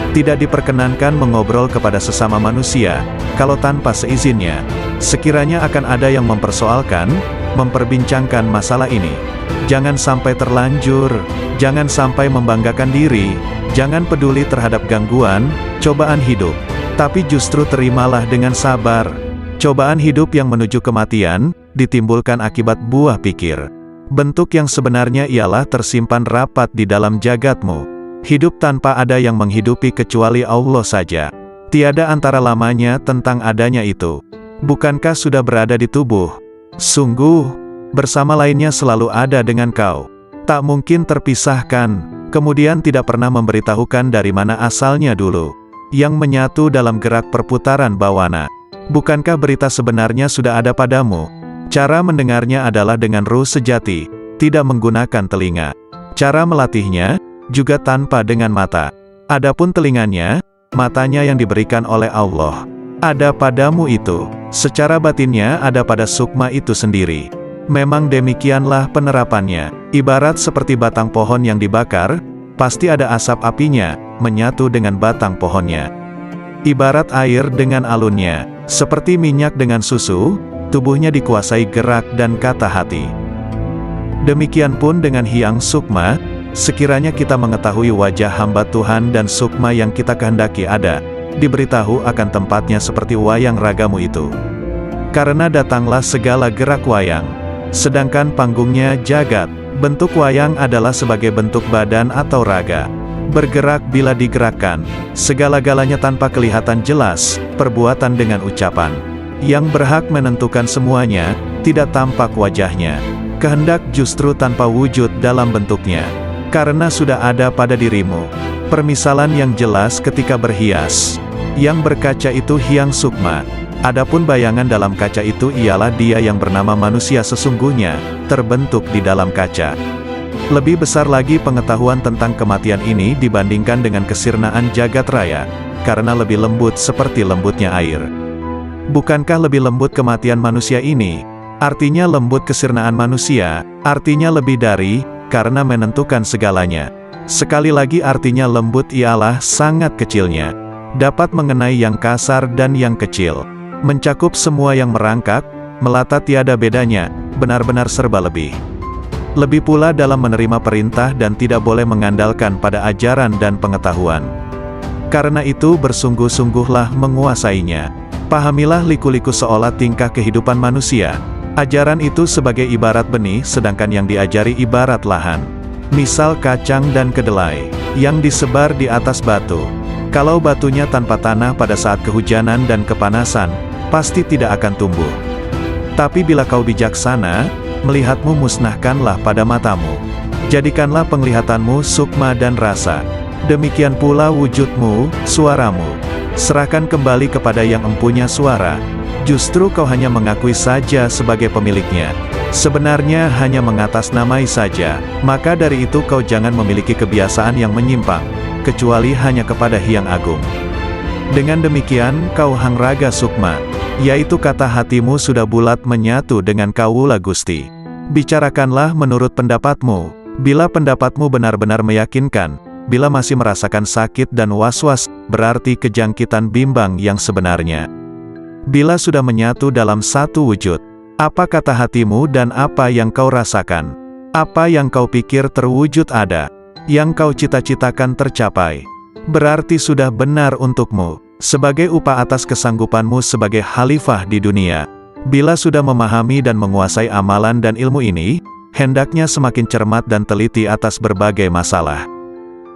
Tidak diperkenankan mengobrol kepada sesama manusia, kalau tanpa seizinnya. Sekiranya akan ada yang mempersoalkan, memperbincangkan masalah ini. Jangan sampai terlanjur, jangan sampai membanggakan diri, jangan peduli terhadap gangguan, cobaan hidup. Tapi justru terimalah dengan sabar. Cobaan hidup yang menuju kematian, ditimbulkan akibat buah pikir. Bentuk yang sebenarnya ialah tersimpan rapat di dalam jagatmu. Hidup tanpa ada yang menghidupi kecuali Allah saja. Tiada antara lamanya tentang adanya itu. Bukankah sudah berada di tubuh? Sungguh, bersama lainnya selalu ada dengan kau. Tak mungkin terpisahkan, kemudian tidak pernah memberitahukan dari mana asalnya dulu. Yang menyatu dalam gerak perputaran bawana. Bukankah berita sebenarnya sudah ada padamu? Cara mendengarnya adalah dengan ruh sejati, tidak menggunakan telinga. Cara melatihnya, juga tanpa dengan mata. Adapun telinganya, matanya yang diberikan oleh Allah. Ada padamu itu, secara batinnya ada pada sukma itu sendiri. Memang demikianlah penerapannya. Ibarat seperti batang pohon yang dibakar, pasti ada asap apinya, menyatu dengan batang pohonnya. Ibarat air dengan alunnya, seperti minyak dengan susu, tubuhnya dikuasai gerak dan kata hati. Demikian pun dengan Hyang Sukma, sekiranya kita mengetahui wajah hamba Tuhan dan sukma yang kita kehendaki ada, diberitahu akan tempatnya seperti wayang ragamu itu. Karena datanglah segala gerak wayang, sedangkan panggungnya jagat. Bentuk wayang adalah sebagai bentuk badan atau raga. Bergerak bila digerakkan, segala-galanya tanpa kelihatan jelas, perbuatan dengan ucapan. Yang berhak menentukan semuanya, tidak tampak wajahnya. Kehendak justru tanpa wujud dalam bentuknya. Karena sudah ada pada dirimu. Permisalan yang jelas ketika berhias. Yang berkaca itu Hyang Sukma. Adapun bayangan dalam kaca itu ialah dia yang bernama manusia sesungguhnya, terbentuk di dalam kaca. Lebih besar lagi pengetahuan tentang kematian ini dibandingkan dengan kesirnaan jagat raya, karena lebih lembut seperti lembutnya air. Bukankah lebih lembut kematian manusia ini? Artinya lembut kesirnaan manusia, artinya lebih dari, karena menentukan segalanya. Sekali lagi artinya lembut ialah sangat kecilnya. Dapat mengenai yang kasar dan yang kecil. Mencakup semua yang merangkak, melata tiada bedanya, benar-benar serba lebih. Lebih pula dalam menerima perintah dan tidak boleh mengandalkan pada ajaran dan pengetahuan. Karena itu bersungguh-sungguhlah menguasainya. Pahamilah liku-liku seolah tingkah kehidupan manusia. Ajaran itu sebagai ibarat benih sedangkan yang diajari ibarat lahan. Misal kacang dan kedelai, yang disebar di atas batu. Kalau batunya tanpa tanah pada saat kehujanan dan kepanasan, pasti tidak akan tumbuh. Tapi bila kau bijaksana, melihatmu musnahkanlah pada matamu. Jadikanlah penglihatanmu sukma dan rasa. Demikian pula wujudmu, suaramu. Serahkan kembali kepada yang empunya suara. Justru kau hanya mengakui saja sebagai pemiliknya. Sebenarnya hanya mengatasnamai saja. Maka dari itu kau jangan memiliki kebiasaan yang menyimpang, kecuali hanya kepada Hyang Agung. Dengan demikian kau hangraga sukma, yaitu kata hatimu sudah bulat menyatu dengan Kawula Gusti. Bicarakanlah menurut pendapatmu. Bila pendapatmu benar-benar meyakinkan, bila masih merasakan sakit dan was-was, berarti kejangkitan bimbang yang sebenarnya. Bila sudah menyatu dalam satu wujud, apa kata hatimu dan apa yang kau rasakan? Apa yang kau pikir terwujud ada? Yang kau cita-citakan tercapai? Berarti sudah benar untukmu, sebagai upah atas kesanggupanmu sebagai khalifah di dunia. Bila sudah memahami dan menguasai amalan dan ilmu ini, hendaknya semakin cermat dan teliti atas berbagai masalah.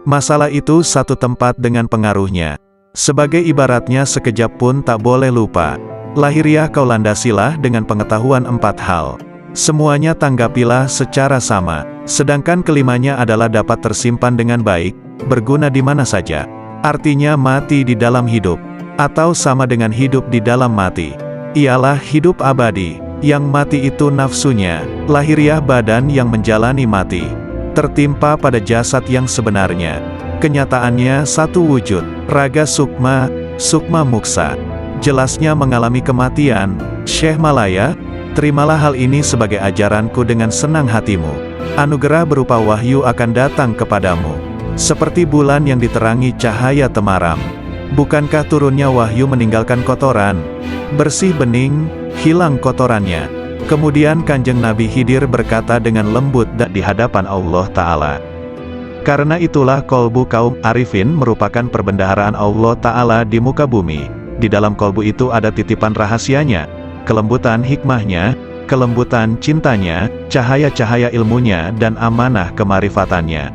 Masalah itu satu tempat dengan pengaruhnya. Sebagai ibaratnya sekejap pun tak boleh lupa. Lahiriah kau landasilah dengan pengetahuan 4 hal. Semuanya tanggapilah secara sama. Sedangkan kelimanya adalah dapat tersimpan dengan baik, berguna di mana saja. Artinya mati di dalam hidup, atau sama dengan hidup di dalam mati. Ialah hidup abadi, yang mati itu nafsunya, lahiriah badan yang menjalani mati. Tertimpa pada jasad yang sebenarnya. Kenyataannya satu wujud, raga sukma, sukma muksa. Jelasnya mengalami kematian. Syekh Malaya, terimalah hal ini sebagai ajaranku dengan senang hatimu. Anugerah berupa wahyu akan datang kepadamu. Seperti bulan yang diterangi cahaya temaram. Bukankah turunnya wahyu meninggalkan kotoran? Bersih bening, hilang kotorannya. Kemudian Kanjeng Nabi Khidir berkata dengan lembut dan di hadapan Allah Ta'ala. Karena itulah kolbu kaum arifin merupakan perbendaharaan Allah Ta'ala di muka bumi. Di dalam kolbu itu ada titipan rahasianya, kelembutan hikmahnya, kelembutan cintanya, cahaya-cahaya ilmunya dan amanah kemarifatannya.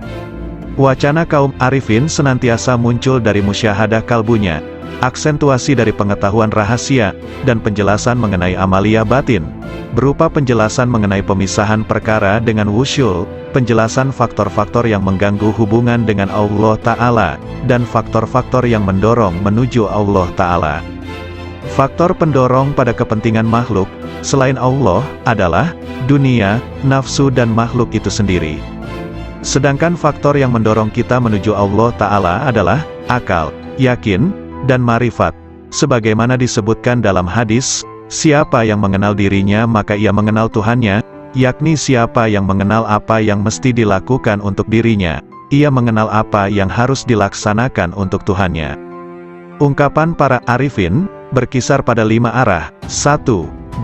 Wacana kaum arifin senantiasa muncul dari musyahadah kalbunya, aksentuasi dari pengetahuan rahasia, dan penjelasan mengenai amalia batin, berupa penjelasan mengenai pemisahan perkara dengan wusyul, penjelasan faktor-faktor yang mengganggu hubungan dengan Allah Ta'ala, dan faktor-faktor yang mendorong menuju Allah Ta'ala. Faktor pendorong pada kepentingan makhluk, selain Allah, adalah dunia, nafsu dan makhluk itu sendiri. Sedangkan faktor yang mendorong kita menuju Allah Ta'ala adalah akal, yakin, dan marifat. Sebagaimana disebutkan dalam hadis, siapa yang mengenal dirinya maka ia mengenal Tuhannya, yakni siapa yang mengenal apa yang mesti dilakukan untuk dirinya, ia mengenal apa yang harus dilaksanakan untuk Tuhannya. Ungkapan para arifin berkisar pada 5 arah. 1.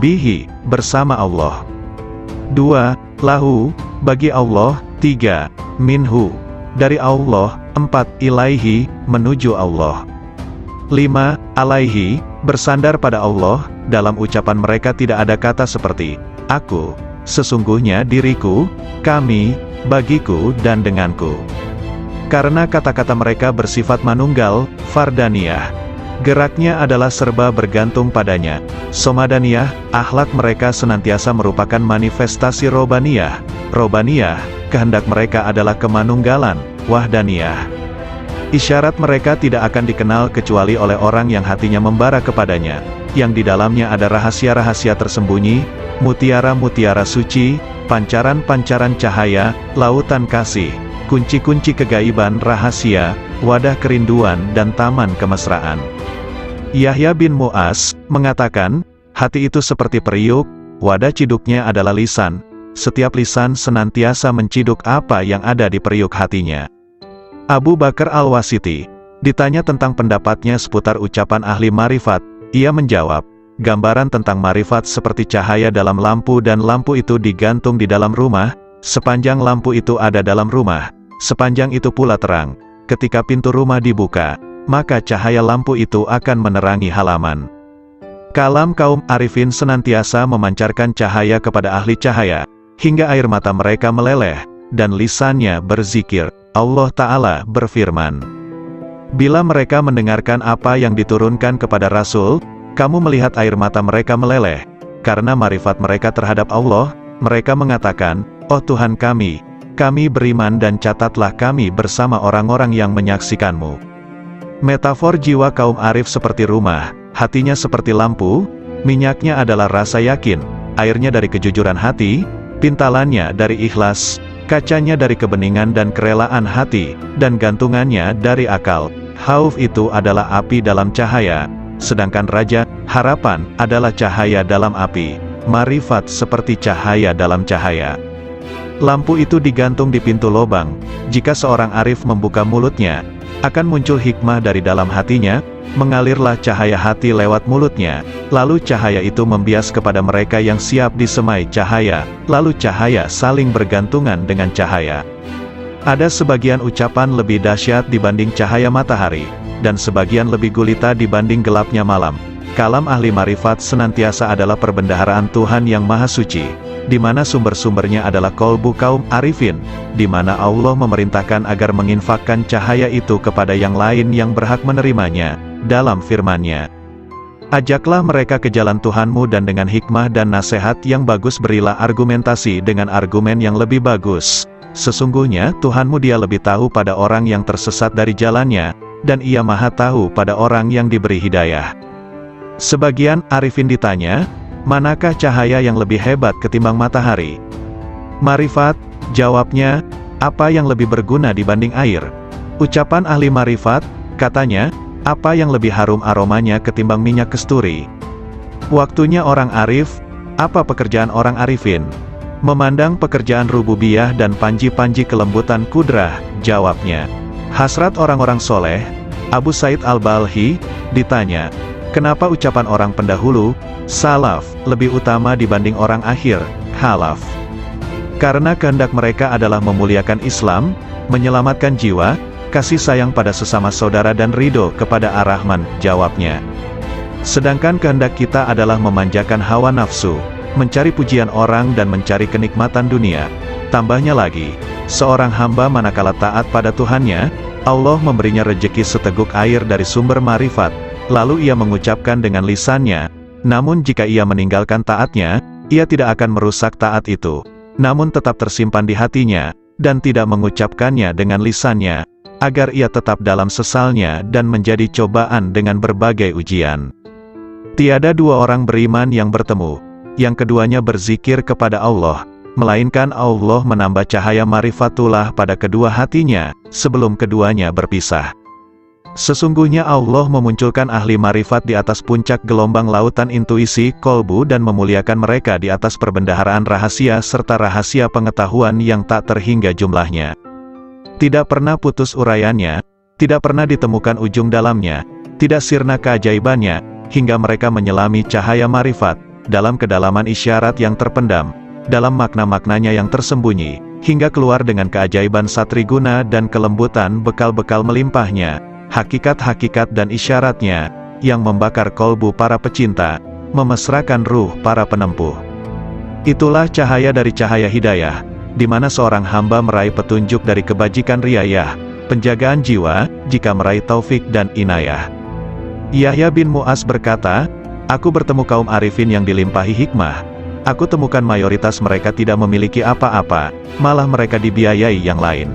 Bihi, bersama Allah. 2. Lahu, bagi Allah. 3. Minhu, dari Allah. 4. Ilaihi, menuju Allah. 5. Alaihi, bersandar pada Allah. Dalam ucapan mereka tidak ada kata seperti aku, sesungguhnya diriku, kami, bagiku dan denganku. Karena kata-kata mereka bersifat manunggal, fardaniyah. Geraknya adalah serba bergantung padanya. Somadaniyah, akhlak mereka senantiasa merupakan manifestasi robaniyah. Robaniyah, kehendak mereka adalah kemanunggalan, wahdaniyah. Isyarat mereka tidak akan dikenal kecuali oleh orang yang hatinya membara kepadanya, yang di dalamnya ada rahasia-rahasia tersembunyi, mutiara-mutiara suci, pancaran-pancaran cahaya, lautan kasih, kunci-kunci kegaiban rahasia, wadah kerinduan dan taman kemesraan. Yahya bin Mu'az mengatakan, hati itu seperti periuk, wadah ciduknya adalah lisan. Setiap lisan senantiasa menciduk apa yang ada di periuk hatinya. Abu Bakar Al-Wasiti ditanya tentang pendapatnya seputar ucapan ahli marifat, ia menjawab, gambaran tentang marifat seperti cahaya dalam lampu dan lampu itu digantung di dalam rumah, sepanjang lampu itu ada dalam rumah, sepanjang itu pula terang. Ketika pintu rumah dibuka, maka cahaya lampu itu akan menerangi halaman. Kalam kaum arifin senantiasa memancarkan cahaya kepada ahli cahaya, hingga air mata mereka meleleh, dan lisannya berzikir. Allah Ta'ala berfirman, bila mereka mendengarkan apa yang diturunkan kepada Rasul, kamu melihat air mata mereka meleleh, karena marifat mereka terhadap Allah, mereka mengatakan, oh Tuhan kami beriman dan catatlah kami bersama orang-orang yang menyaksikanmu. Metafor jiwa kaum arif seperti rumah, hatinya seperti lampu, minyaknya adalah rasa yakin, airnya dari kejujuran hati, pintalannya dari ikhlas, kacanya dari kebeningan dan kerelaan hati, dan gantungannya dari akal. Khauf itu adalah api dalam cahaya, sedangkan raja, harapan, adalah cahaya dalam api. Marifat seperti cahaya dalam cahaya. Lampu itu digantung di pintu lobang. Jika seorang arif membuka mulutnya, akan muncul hikmah dari dalam hatinya, mengalirlah cahaya hati lewat mulutnya, lalu cahaya itu membias kepada mereka yang siap disemai cahaya, lalu cahaya saling bergantungan dengan cahaya. Ada sebagian ucapan lebih dahsyat dibanding cahaya matahari, dan sebagian lebih gulita dibanding gelapnya malam. Kalam ahli marifat senantiasa adalah perbendaharaan Tuhan yang Maha Suci, di mana sumber-sumbernya adalah kolbu kaum arifin, di mana Allah memerintahkan agar menginfakkan cahaya itu kepada yang lain yang berhak menerimanya, dalam firman-Nya. Ajaklah mereka ke jalan Tuhanmu dan dengan hikmah dan nasihat yang bagus berilah argumentasi dengan argumen yang lebih bagus. Sesungguhnya Tuhanmu Dia lebih tahu pada orang yang tersesat dari jalannya, dan Ia Maha tahu pada orang yang diberi hidayah. Sebagian arifin ditanya, manakah cahaya yang lebih hebat ketimbang matahari? Marifat, jawabnya, apa yang lebih berguna dibanding air? Ucapan ahli marifat, katanya, apa yang lebih harum aromanya ketimbang minyak kesturi? Waktunya orang arif, apa pekerjaan orang arifin? Memandang pekerjaan rububiyah dan panji-panji kelembutan kudrah, jawabnya. Hasrat orang-orang soleh, Abu Said Al-Balhi, ditanya, kenapa ucapan orang pendahulu, salaf, lebih utama dibanding orang akhir, khalaf? Karena kehendak mereka adalah memuliakan Islam, menyelamatkan jiwa, kasih sayang pada sesama saudara dan ridho kepada Ar-Rahman, jawabnya. Sedangkan kehendak kita adalah memanjakan hawa nafsu, mencari pujian orang dan mencari kenikmatan dunia. Tambahnya lagi, seorang hamba manakala taat pada Tuhannya, Allah memberinya rejeki seteguk air dari sumber marifat, lalu ia mengucapkan dengan lisannya, namun jika ia meninggalkan taatnya, ia tidak akan merusak taat itu, namun tetap tersimpan di hatinya, dan tidak mengucapkannya dengan lisannya, agar ia tetap dalam sesalnya dan menjadi cobaan dengan berbagai ujian. Tiada dua orang beriman yang bertemu, yang keduanya berzikir kepada Allah, melainkan Allah menambah cahaya marifatullah pada kedua hatinya, sebelum keduanya berpisah. Sesungguhnya Allah memunculkan ahli marifat di atas puncak gelombang lautan intuisi, kolbu dan memuliakan mereka di atas perbendaharaan rahasia serta rahasia pengetahuan yang tak terhingga jumlahnya. Tidak pernah putus uraiannya, tidak pernah ditemukan ujung dalamnya, tidak sirna keajaibannya, hingga mereka menyelami cahaya marifat, dalam kedalaman isyarat yang terpendam, dalam makna-maknanya yang tersembunyi, hingga keluar dengan keajaiban satriguna dan kelembutan bekal-bekal melimpahnya, hakikat-hakikat dan isyaratnya, yang membakar kolbu para pecinta, memesrakan ruh para penempuh. Itulah cahaya dari cahaya hidayah, di mana seorang hamba meraih petunjuk dari kebajikan riayah, penjagaan jiwa, jika meraih taufik dan inayah. Yahya bin Mu'az berkata, aku bertemu kaum arifin yang dilimpahi hikmah. Aku temukan mayoritas mereka tidak memiliki apa-apa, malah mereka dibiayai yang lain.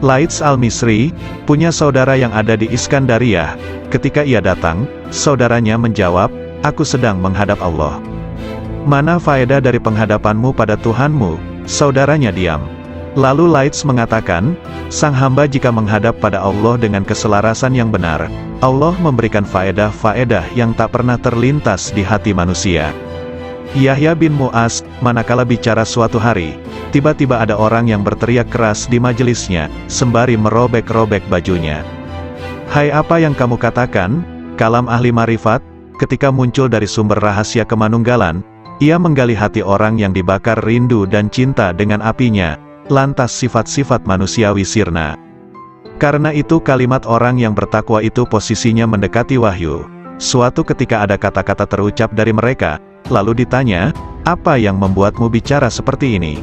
Laits al-Misri, punya saudara yang ada di Iskandariyah. Ketika ia datang, saudaranya menjawab, aku sedang menghadap Allah. Mana faedah dari penghadapanmu pada Tuhanmu? Saudaranya diam. Lalu Laits mengatakan, sang hamba jika menghadap pada Allah dengan keselarasan yang benar, Allah memberikan faedah-faedah yang tak pernah terlintas di hati manusia. Yahya bin Mu'az, manakala bicara suatu hari, tiba-tiba ada orang yang berteriak keras di majelisnya, sembari merobek-robek bajunya. Hai, apa yang kamu katakan? Kalam ahli marifat. Ketika muncul dari sumber rahasia kemanunggalan, ia menggali hati orang yang dibakar rindu dan cinta dengan apinya, lantas sifat-sifat manusiawi sirna. Karena itu kalimat orang yang bertakwa itu posisinya mendekati wahyu. Suatu ketika ada kata-kata terucap dari mereka, lalu ditanya, apa yang membuatmu bicara seperti ini?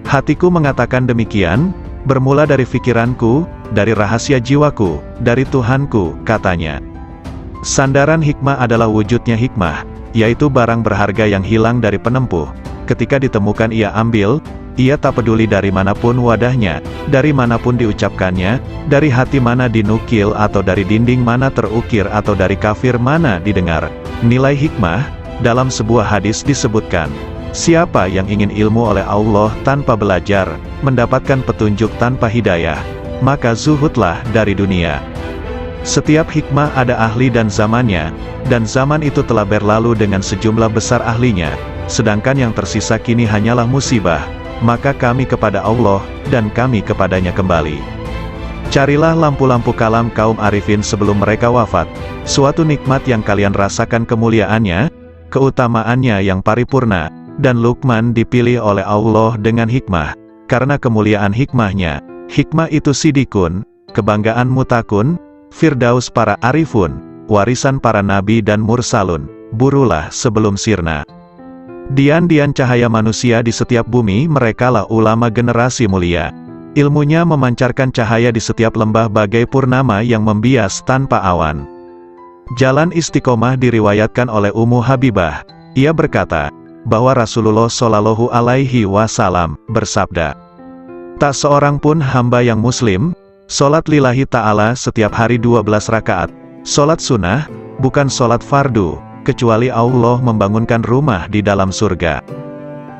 Hatiku mengatakan demikian, bermula dari pikiranku, dari rahasia jiwaku, dari Tuhanku, katanya. Sandaran hikmah adalah wujudnya hikmah, yaitu barang berharga yang hilang dari penempuh. Ketika ditemukan ia ambil, ia tak peduli dari manapun wadahnya, dari manapun diucapkannya, dari hati mana dinukil atau dari dinding mana terukir atau dari kafir mana didengar. Nilai hikmah. Dalam sebuah hadis disebutkan, siapa yang ingin ilmu oleh Allah tanpa belajar, mendapatkan petunjuk tanpa hidayah, maka zuhudlah dari dunia. Setiap hikmah ada ahli dan zamannya, dan zaman itu telah berlalu dengan sejumlah besar ahlinya, sedangkan yang tersisa kini hanyalah musibah, maka kami kepada Allah, dan kami kepadanya kembali. Carilah lampu-lampu kalam kaum arifin sebelum mereka wafat, suatu nikmat yang kalian rasakan kemuliaannya, keutamaannya yang paripurna, dan Luqman dipilih oleh Allah dengan hikmah, karena kemuliaan hikmahnya. Hikmah itu sidikun, kebanggaan mutakun, firdaus para arifun, warisan para nabi dan mursalun, burulah sebelum sirna. Dian-dian cahaya manusia di setiap bumi, merekalah ulama generasi mulia. Ilmunya memancarkan cahaya di setiap lembah bagai purnama yang membias tanpa awan. Jalan istiqomah diriwayatkan oleh Ummu Habibah. Ia berkata, bahwa Rasulullah Shallallahu Alaihi Wasallam bersabda, tak seorang pun hamba yang muslim, sholat lillahi ta'ala setiap hari 12 rakaat, sholat sunnah, bukan sholat fardu, kecuali Allah membangunkan rumah di dalam surga.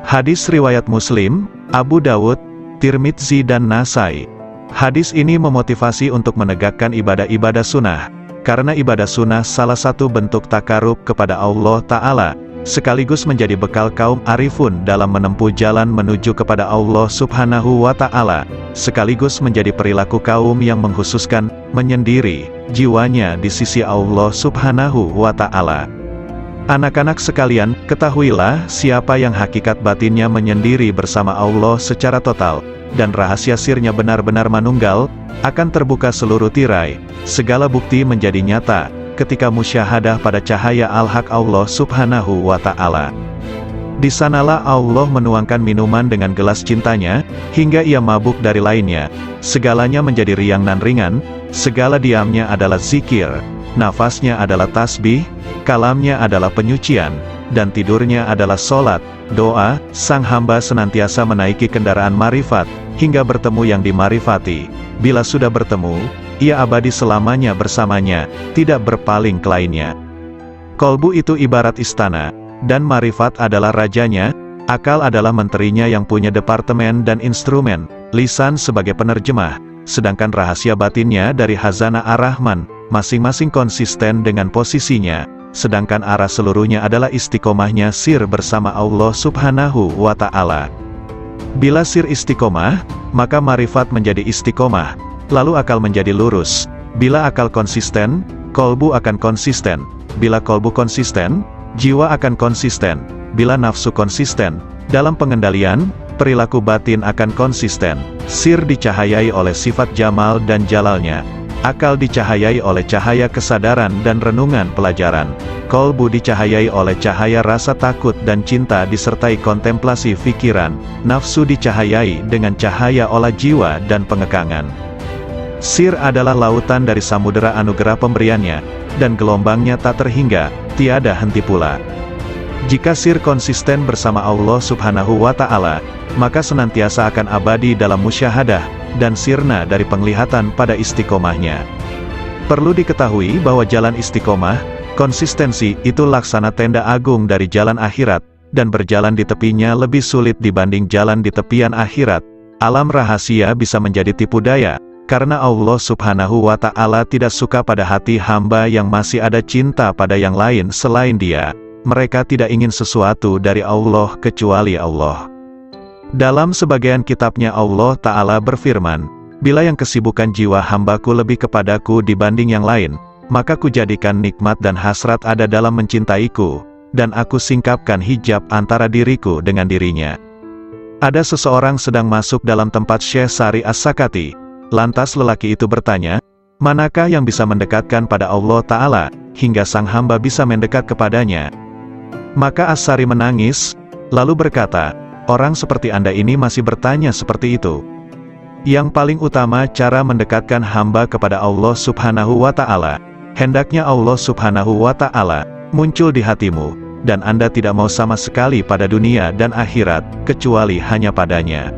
Hadis riwayat Muslim, Abu Dawud, Tirmidzi dan Nasai. Hadis ini memotivasi untuk menegakkan ibadah-ibadah sunnah, karena ibadah sunnah salah satu bentuk takarub kepada Allah Ta'ala, sekaligus menjadi bekal kaum arifun dalam menempuh jalan menuju kepada Allah Subhanahu wa Ta'ala, sekaligus menjadi perilaku kaum yang mengkhususkan, menyendiri, jiwanya di sisi Allah Subhanahu wa Ta'ala. Anak-anak sekalian, ketahuilah siapa yang hakikat batinnya menyendiri bersama Allah secara total, dan rahasia sirnya benar-benar manunggal, akan terbuka seluruh tirai, segala bukti menjadi nyata, ketika musyahadah pada cahaya al-haq Allah Subhanahu wa Ta'ala. Di sanalah Allah menuangkan minuman dengan gelas cintanya, hingga ia mabuk dari lainnya, segalanya menjadi riang nan ringan, segala diamnya adalah zikir, nafasnya adalah tasbih, kalamnya adalah penyucian, dan tidurnya adalah solat, doa. Sang hamba senantiasa menaiki kendaraan marifat, hingga bertemu yang dimarifati. Bila sudah bertemu, ia abadi selamanya bersamanya, tidak berpaling ke lainnya. Kolbu itu ibarat istana, dan marifat adalah rajanya, akal adalah menterinya yang punya departemen dan instrumen, lisan sebagai penerjemah, sedangkan rahasia batinnya dari Khazanah Ar-Rahman, masing-masing konsisten dengan posisinya, sedangkan arah seluruhnya adalah istiqomahnya sir bersama Allah Subhanahu wa Ta'ala. Bila sir istiqomah, maka marifat menjadi istiqomah, lalu akal menjadi lurus. Bila akal konsisten, kolbu akan konsisten. Bila kolbu konsisten, jiwa akan konsisten. Bila nafsu konsisten, dalam pengendalian, perilaku batin akan konsisten. Sir dicahayai oleh sifat jamal dan jalalnya. Akal dicahayai oleh cahaya kesadaran dan renungan pelajaran. Kolbu dicahayai oleh cahaya rasa takut dan cinta disertai kontemplasi fikiran. Nafsu dicahayai dengan cahaya olah jiwa dan pengekangan. Sir adalah lautan dari samudera anugerah pemberiannya, dan gelombangnya tak terhingga, tiada henti pula. Jika sir konsisten bersama Allah Subhanahu wa Ta'ala, maka senantiasa akan abadi dalam musyahadah, dan sirna dari penglihatan pada istiqomahnya. Perlu diketahui bahwa jalan istiqomah, konsistensi, itu laksana tenda agung dari jalan akhirat, dan berjalan di tepinya lebih sulit dibanding jalan di tepian akhirat. Alam rahasia bisa menjadi tipu daya, karena Allah Subhanahu wa Ta'ala tidak suka pada hati hamba yang masih ada cinta pada yang lain selain Dia. Mereka tidak ingin sesuatu dari Allah kecuali Allah. Dalam sebagian kitabnya Allah Ta'ala berfirman, bila yang kesibukan jiwa hambaku lebih kepadaku dibanding yang lain, maka kujadikan nikmat dan hasrat ada dalam mencintaiku, dan aku singkapkan hijab antara diriku dengan dirinya. Ada seseorang sedang masuk dalam tempat Syekh Sari As-Sakati, lantas lelaki itu bertanya, manakah yang bisa mendekatkan pada Allah Ta'ala, hingga sang hamba bisa mendekat kepadanya? Maka As-Sari menangis, lalu berkata, orang seperti Anda ini masih bertanya seperti itu. Yang paling utama cara mendekatkan hamba kepada Allah Subhanahu wa Ta'ala, hendaknya Allah Subhanahu wa Ta'ala muncul di hatimu, dan Anda tidak mau sama sekali pada dunia dan akhirat, kecuali hanya padanya.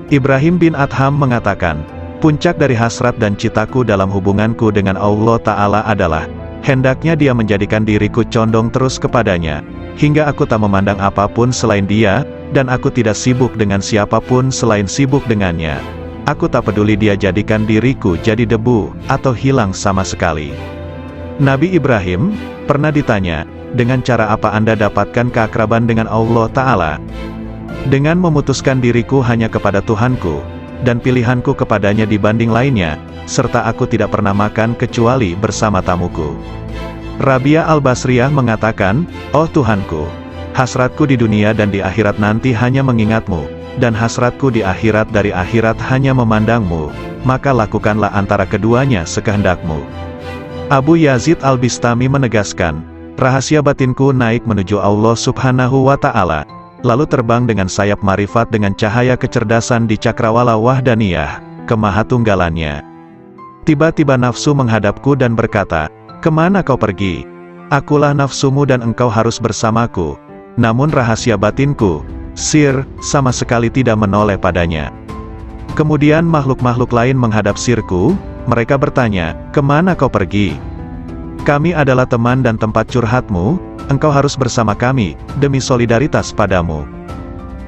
Ibrahim bin Adham mengatakan, puncak dari hasrat dan citaku dalam hubunganku dengan Allah Ta'ala adalah, hendaknya Dia menjadikan diriku condong terus kepadanya, hingga aku tak memandang apapun selain Dia, dan aku tidak sibuk dengan siapapun selain sibuk dengannya. Aku tak peduli Dia jadikan diriku jadi debu, atau hilang sama sekali. Nabi Ibrahim pernah ditanya, dengan cara apa Anda dapatkan keakraban dengan Allah Ta'ala? Dengan memutuskan diriku hanya kepada Tuhanku, dan pilihanku kepadanya dibanding lainnya, serta aku tidak pernah makan kecuali bersama tamuku. Rabia Al-Basriyah mengatakan, oh Tuhanku, hasratku di dunia dan di akhirat nanti hanya mengingatmu, dan hasratku di akhirat dari akhirat hanya memandangmu, maka lakukanlah antara keduanya sekehendakmu. Abu Yazid Al-Bistami menegaskan, rahasia batinku naik menuju Allah Subhanahu wa Ta'ala, lalu terbang dengan sayap marifat dengan cahaya kecerdasan di cakrawala wahdaniyah, kemahatunggalannya. Tiba-tiba nafsu menghadapku dan berkata, kemana kau pergi? Akulah nafsumu dan engkau harus bersamaku. Namun rahasia batinku, sir, sama sekali tidak menoleh padanya. Kemudian makhluk-makhluk lain menghadap sirku, mereka bertanya, kemana kau pergi? Kami adalah teman dan tempat curhatmu, engkau harus bersama kami, demi solidaritas padamu.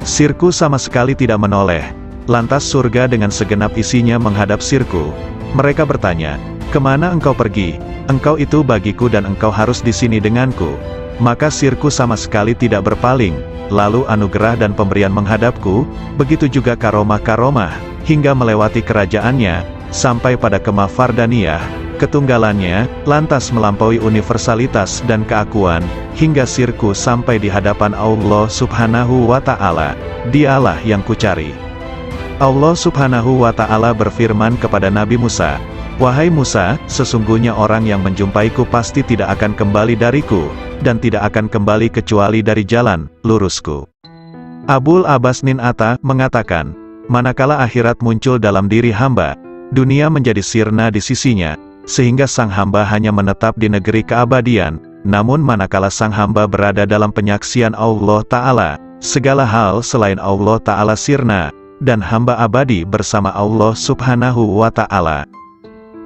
Sirku sama sekali tidak menoleh. Lantas surga dengan segenap isinya menghadap sirku. Mereka bertanya, kemana engkau pergi? Engkau itu bagiku dan engkau harus di sini denganku. maka sirku sama sekali tidak berpaling, lalu anugerah dan pemberian menghadapku, begitu juga karomah-karomah, hingga melewati kerajaannya, sampai pada kemah Fardaniyah, ketunggalannya, lantas melampaui universalitas dan keakuan, hingga sirku sampai di hadapan Allah Subhanahu wa Ta'ala. Dialah yang kucari. Allah Subhanahu wa Ta'ala berfirman kepada Nabi Musa, "Wahai Musa, sesungguhnya orang yang menjumpaiku pasti tidak akan kembali dariku, dan tidak akan kembali kecuali dari jalan lurusku." Abul Abbas Nin Atta mengatakan, manakala akhirat muncul dalam diri hamba, dunia menjadi sirna di sisinya, sehingga sang hamba hanya menetap di negeri keabadian. Namun manakala sang hamba berada dalam penyaksian Allah Ta'ala, segala hal selain Allah Ta'ala sirna, dan hamba abadi bersama Allah Subhanahu wa Ta'ala.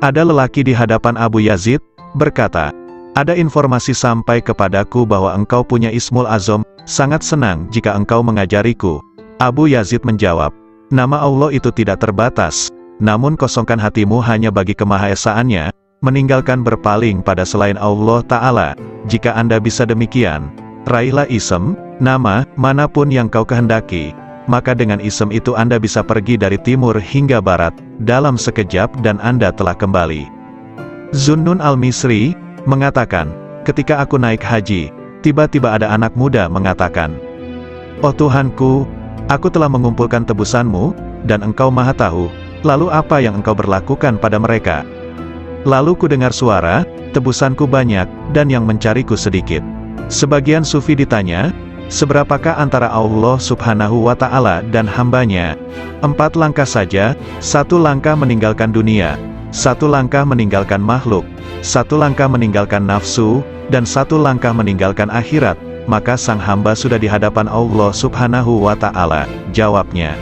Ada lelaki di hadapan Abu Yazid, berkata, "Ada informasi sampai kepadaku bahwa engkau punya Ismul Azam, sangat senang jika engkau mengajariku." Abu Yazid menjawab, "Nama Allah itu tidak terbatas, namun kosongkan hatimu hanya bagi kemahaesaannya, meninggalkan berpaling pada selain Allah Ta'ala. Jika Anda bisa demikian, raihlah ism, nama, manapun yang kau kehendaki, maka dengan ism itu Anda bisa pergi dari timur hingga barat, dalam sekejap dan Anda telah kembali." Zunnun al-Misri mengatakan, "Ketika aku naik haji, tiba-tiba ada anak muda mengatakan, 'Oh Tuhanku, aku telah mengumpulkan tebusanmu, dan engkau maha tahu, lalu apa yang engkau berlakukan pada mereka?' Lalu ku dengar suara, 'Tebusanku banyak, dan yang mencariku sedikit.'" Sebagian sufi ditanya, "Seberapakah antara Allah Subhanahu wa Ta'ala dan hambanya?" 4 langkah saja, 1 langkah meninggalkan dunia, 1 langkah meninggalkan makhluk, 1 langkah meninggalkan nafsu, dan 1 langkah meninggalkan akhirat, maka sang hamba sudah di hadapan Allah Subhanahu wa Ta'ala. Jawabnya.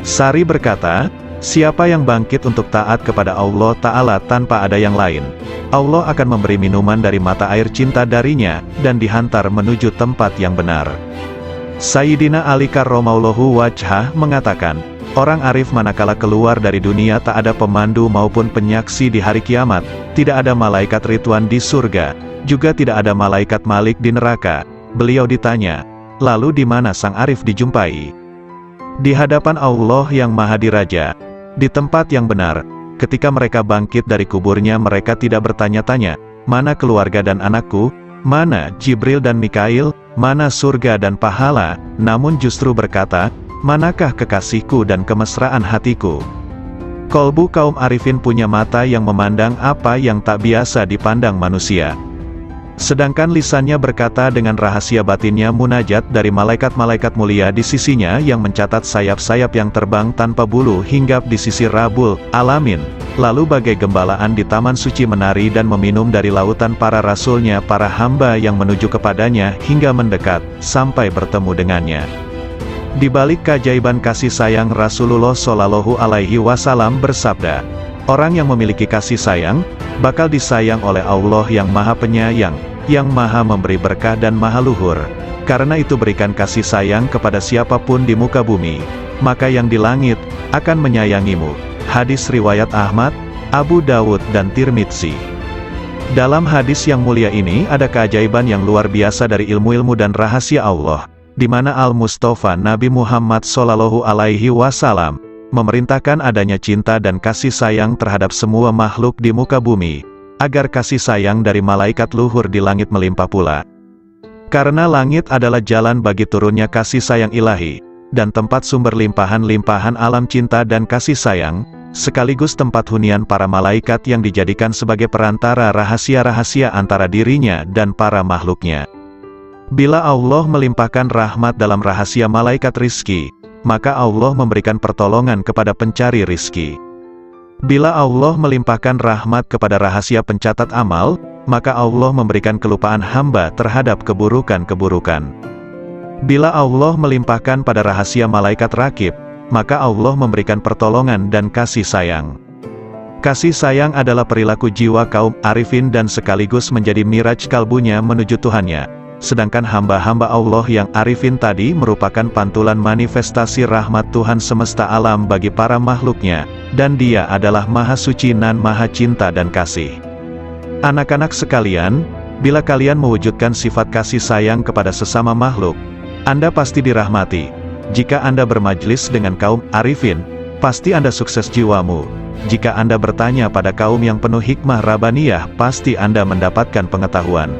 Sari berkata, "Siapa yang bangkit untuk taat kepada Allah Ta'ala tanpa ada yang lain, Allah akan memberi minuman dari mata air cinta darinya, dan dihantar menuju tempat yang benar." Sayyidina Ali karramallahu wajhah mengatakan, orang arif manakala keluar dari dunia tak ada pemandu maupun penyaksi di hari kiamat, tidak ada malaikat Ridwan di surga, juga tidak ada malaikat Malik di neraka. Beliau ditanya, "Lalu di mana sang arif dijumpai?" Di hadapan Allah yang Maha Diraja, di tempat yang benar. Ketika mereka bangkit dari kuburnya, mereka tidak bertanya-tanya, "Mana keluarga dan anakku? Mana Jibril dan Mikail? Mana surga dan pahala?" Namun justru berkata, "Manakah kekasihku dan kemesraan hatiku?" Kolbu kaum arifin punya mata yang memandang apa yang tak biasa dipandang manusia. Sedangkan lisannya berkata dengan rahasia batinnya munajat dari malaikat-malaikat mulia di sisinya yang mencatat sayap-sayap yang terbang tanpa bulu hinggap di sisi Rabbul Alamin. Lalu bagai gembalaan di taman suci menari dan meminum dari lautan para rasulnya, para hamba yang menuju kepadanya hingga mendekat, sampai bertemu dengannya. Di balik keajaiban kasih sayang, Rasulullah Shallallahu Alaihi Wasallam bersabda, "Orang yang memiliki kasih sayang, bakal disayang oleh Allah yang Maha Penyayang, yang Maha Memberi berkah dan Maha Luhur. Karena itu berikan kasih sayang kepada siapapun di muka bumi, maka yang di langit akan menyayangimu." Hadis riwayat Ahmad, Abu Dawud dan Tirmidzi. Dalam hadis yang mulia ini ada keajaiban yang luar biasa dari ilmu-ilmu dan rahasia Allah, di mana Al-Mustafa Nabi Muhammad Shallallahu Alaihi Wasallam memerintahkan adanya cinta dan kasih sayang terhadap semua makhluk di muka bumi, agar kasih sayang dari malaikat luhur di langit melimpah pula. Karena langit adalah jalan bagi turunnya kasih sayang ilahi, dan tempat sumber limpahan-limpahan alam cinta dan kasih sayang, sekaligus tempat hunian para malaikat yang dijadikan sebagai perantara rahasia-rahasia antara dirinya dan para makhluknya. Bila Allah melimpahkan rahmat dalam rahasia malaikat rizki, maka Allah memberikan pertolongan kepada pencari rizki. Bila Allah melimpahkan rahmat kepada rahasia pencatat amal, maka Allah memberikan kelupaan hamba terhadap keburukan-keburukan. Bila Allah melimpahkan pada rahasia malaikat rakib, maka Allah memberikan pertolongan dan kasih sayang. Kasih sayang adalah perilaku jiwa kaum arifin dan sekaligus menjadi miraj kalbunya menuju Tuhannya. Sedangkan hamba-hamba Allah yang arifin tadi merupakan pantulan manifestasi rahmat Tuhan semesta alam bagi para makhluknya, dan Dia adalah Maha Suci nan Maha Cinta dan Kasih. Anak-anak sekalian, Bila kalian mewujudkan sifat kasih sayang kepada sesama makhluk, Anda pasti dirahmati. Jika Anda bermajlis dengan kaum arifin, pasti Anda sukses jiwamu. Jika Anda bertanya pada kaum yang penuh hikmah Rabbaniyah, pasti Anda mendapatkan pengetahuan.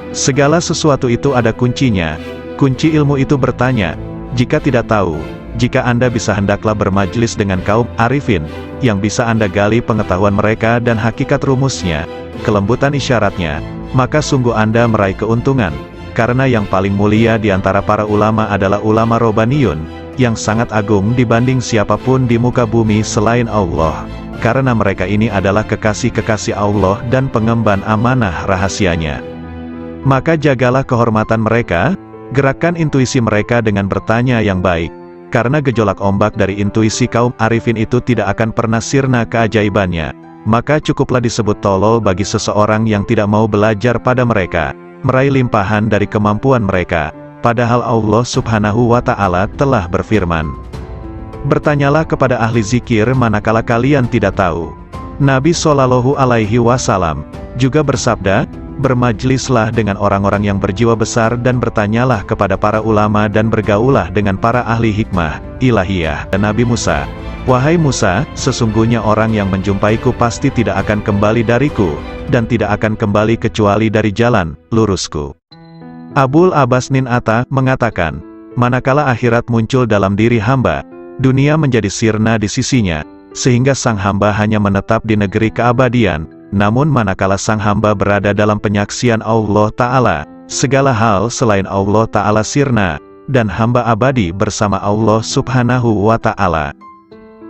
Segala sesuatu itu ada kuncinya. Kunci ilmu itu bertanya. Jika tidak tahu, jika Anda bisa hendaklah bermajlis dengan kaum arifin, yang bisa Anda gali pengetahuan mereka dan hakikat rumusnya, kelembutan isyaratnya, maka sungguh Anda meraih keuntungan, karena yang paling mulia di antara para ulama adalah ulama Robbaniyun, yang sangat agung dibanding siapapun di muka bumi selain Allah, karena mereka ini adalah kekasih-kekasih Allah dan pengemban amanah rahasianya. Maka jagalah kehormatan mereka, gerakkan intuisi mereka dengan bertanya yang baik, karena gejolak ombak dari intuisi kaum arifin itu tidak akan pernah sirna keajaibannya. Maka cukuplah disebut tolol bagi seseorang yang tidak mau belajar pada mereka, meraih limpahan dari kemampuan mereka, padahal Allah Subhanahu wa Ta'ala telah berfirman, "Bertanyalah kepada ahli zikir manakala kalian tidak tahu." Nabi Shallallahu Alaihi Wasallam juga bersabda, "Bermajlislah dengan orang-orang yang berjiwa besar dan bertanyalah kepada para ulama dan bergaulah dengan para ahli hikmah ilahiyah." Dan Nabi Musa, "Wahai Musa, sesungguhnya orang yang menjumpaiku pasti tidak akan kembali dariku, dan tidak akan kembali kecuali dari jalan lurusku." Abul Abbas Nin Atta mengatakan, manakala akhirat muncul dalam diri hamba, dunia menjadi sirna di sisinya, sehingga sang hamba hanya menetap di negeri keabadian. Namun manakala sang hamba berada dalam penyaksian Allah Ta'ala, segala hal selain Allah Ta'ala sirna, dan hamba abadi bersama Allah Subhanahu wa Ta'ala.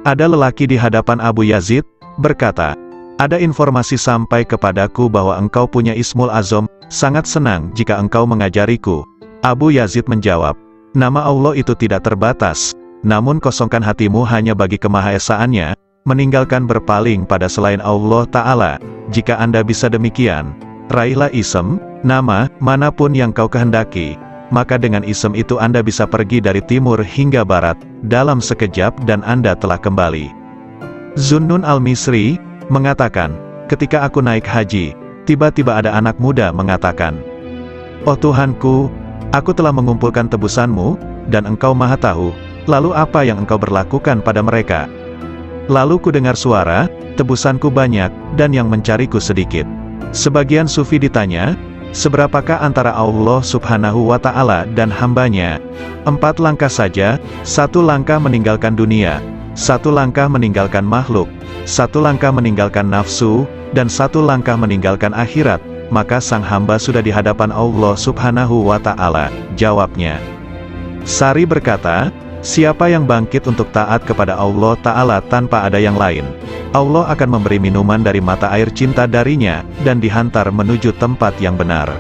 Ada lelaki di hadapan Abu Yazid, berkata, "Ada informasi sampai kepadaku bahwa engkau punya Ismul Azam, sangat senang jika engkau mengajariku." Abu Yazid menjawab, "Nama Allah itu tidak terbatas, namun kosongkan hatimu hanya bagi kemahaesaannya, meninggalkan berpaling pada selain Allah Ta'ala. Jika Anda bisa demikian, raihlah isem, nama, manapun yang kau kehendaki, maka dengan isem itu Anda bisa pergi dari timur hingga barat, dalam sekejap dan Anda telah kembali." Zunnun al-Misri mengatakan, "Ketika aku naik haji, tiba-tiba ada anak muda mengatakan, 'Oh Tuhanku, aku telah mengumpulkan tebusanmu, dan engkau maha tahu, lalu apa yang engkau berlakukan pada mereka?' Lalu ku dengar suara, 'Tebusanku banyak, dan yang mencariku sedikit.'" Sebagian sufi ditanya, "Seberapakah antara Allah Subhanahu wa Ta'ala dan hambanya?" 4 langkah saja, 1 langkah meninggalkan dunia, 1 langkah meninggalkan makhluk, 1 langkah meninggalkan nafsu, dan 1 langkah meninggalkan akhirat, maka sang hamba sudah di hadapan Allah Subhanahu wa Ta'ala. Jawabnya, Sari berkata, "Siapa yang bangkit untuk taat kepada Allah Ta'ala tanpa ada yang lain, Allah akan memberi minuman dari mata air cinta darinya, dan dihantar menuju tempat yang benar."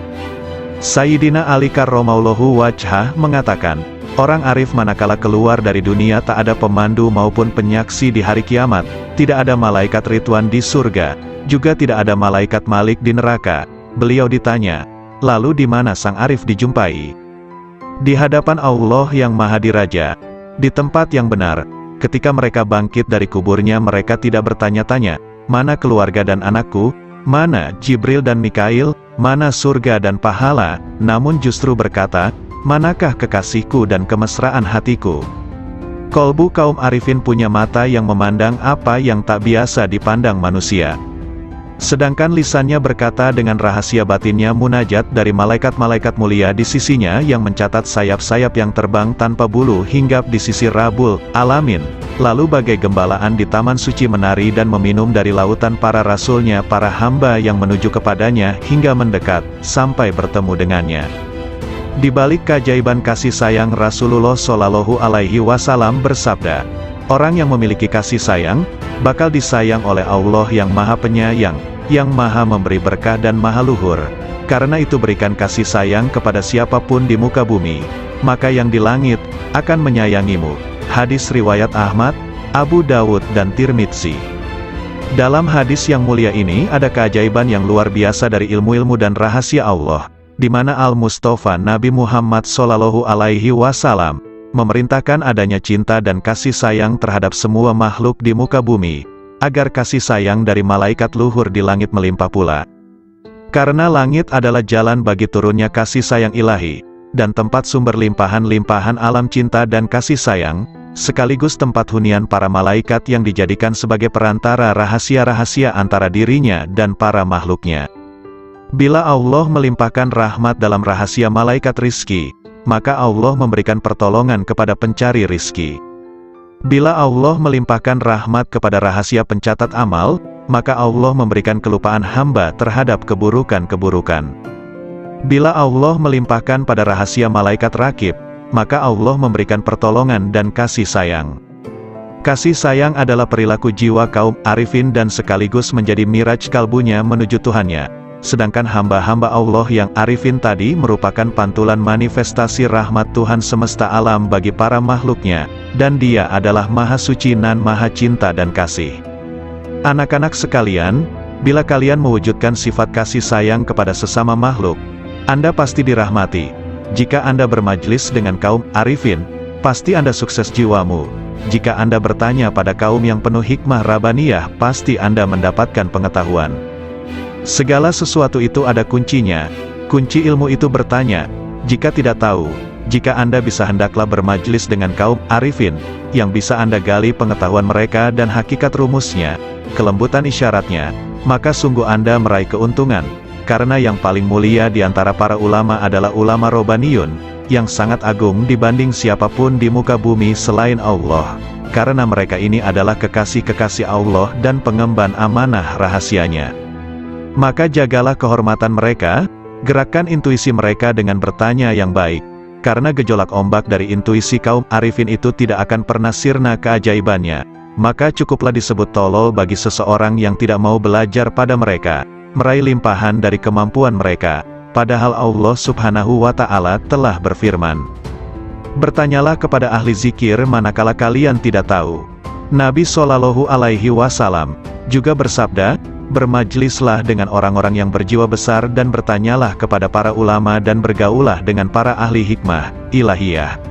Sayyidina Ali karramallahu wajhah mengatakan, orang arif manakala keluar dari dunia tak ada pemandu maupun penyaksi di hari kiamat, tidak ada malaikat Ridwan di surga, juga tidak ada malaikat Malik di neraka. Beliau ditanya, "Lalu di mana sang arif dijumpai?" Di hadapan Allah yang Maha Diraja, di tempat yang benar. Ketika mereka bangkit dari kuburnya, mereka tidak bertanya-tanya, "Mana keluarga dan anakku? Mana Jibril dan Mikail? Mana surga dan pahala?" Namun justru berkata, "Manakah kekasihku dan kemesraan hatiku?" Kolbu kaum arifin punya mata yang memandang apa yang tak biasa dipandang manusia. Sedangkan lisannya berkata dengan rahasia batinnya munajat dari malaikat-malaikat mulia di sisinya yang mencatat sayap-sayap yang terbang tanpa bulu hinggap di sisi Rabbul Alamin. Lalu bagai gembalaan di taman suci menari dan meminum dari lautan para rasulnya, para hamba yang menuju kepadanya hingga mendekat, sampai bertemu dengannya. Di balik keajaiban kasih sayang, Rasulullah Shallallahu Alaihi Wasallam bersabda, orang yang memiliki kasih sayang, bakal disayang oleh Allah yang Maha Penyayang, yang Maha Memberi berkah dan Maha Luhur. Karena itu berikan kasih sayang kepada siapapun di muka bumi, maka yang di langit akan menyayangimu. Hadis riwayat Ahmad, Abu Dawud dan Tirmidzi. Dalam hadis yang mulia ini ada keajaiban yang luar biasa dari ilmu-ilmu dan rahasia Allah, di mana Al-Mustafa Nabi Muhammad Shallallahu Alaihi Wasallam memerintahkan adanya cinta dan kasih sayang terhadap semua makhluk di muka bumi, agar kasih sayang dari malaikat luhur di langit melimpah pula. Karena langit adalah jalan bagi turunnya kasih sayang ilahi, dan tempat sumber limpahan-limpahan alam cinta dan kasih sayang, sekaligus tempat hunian para malaikat yang dijadikan sebagai perantara rahasia-rahasia antara dirinya dan para makhluknya. Bila Allah melimpahkan rahmat dalam rahasia malaikat rizki, maka Allah memberikan pertolongan kepada pencari rizki. Bila Allah melimpahkan rahmat kepada rahasia pencatat amal, maka Allah memberikan kelupaan hamba terhadap keburukan-keburukan. Bila Allah melimpahkan pada rahasia malaikat rakib, maka Allah memberikan pertolongan dan kasih sayang. Kasih sayang adalah perilaku jiwa kaum arifin dan sekaligus menjadi miraj kalbunya menuju Tuhannya. Sedangkan hamba-hamba Allah yang arifin tadi merupakan pantulan manifestasi rahmat Tuhan semesta alam bagi para makhluknya, dan Dia adalah Maha Suci nan Maha Cinta dan Kasih. Anak-anak sekalian, bila kalian mewujudkan sifat kasih sayang kepada sesama makhluk, Anda pasti dirahmati. Jika Anda bermajlis dengan kaum arifin, pasti Anda sukses jiwamu. Jika Anda bertanya pada kaum yang penuh hikmah Rabbaniyah, pasti Anda mendapatkan pengetahuan. Segala sesuatu itu ada kuncinya. Kunci ilmu itu bertanya. Jika tidak tahu, jika Anda bisa hendaklah bermajlis dengan kaum arifin, yang bisa Anda gali pengetahuan mereka dan hakikat rumusnya, kelembutan isyaratnya, maka sungguh Anda meraih keuntungan. Karena yang paling mulia di antara para ulama adalah ulama Robbaniyun, yang sangat agung dibanding siapapun di muka bumi selain Allah. Karena mereka ini adalah kekasih-kekasih Allah dan pengemban amanah rahasianya. Maka jagalah kehormatan mereka, gerakkan intuisi mereka dengan bertanya yang baik. Karena gejolak ombak dari intuisi kaum arifin itu tidak akan pernah sirna keajaibannya. Maka cukuplah disebut tolol bagi seseorang yang tidak mau belajar pada mereka, meraih limpahan dari kemampuan mereka, padahal Allah subhanahu wa ta'ala telah berfirman. Bertanyalah kepada ahli zikir manakala kalian tidak tahu. Nabi Shallallahu Alaihi Wasallam juga bersabda, bermajlislah dengan orang-orang yang berjiwa besar dan bertanyalah kepada para ulama dan bergaulah dengan para ahli hikmah ilahiyah.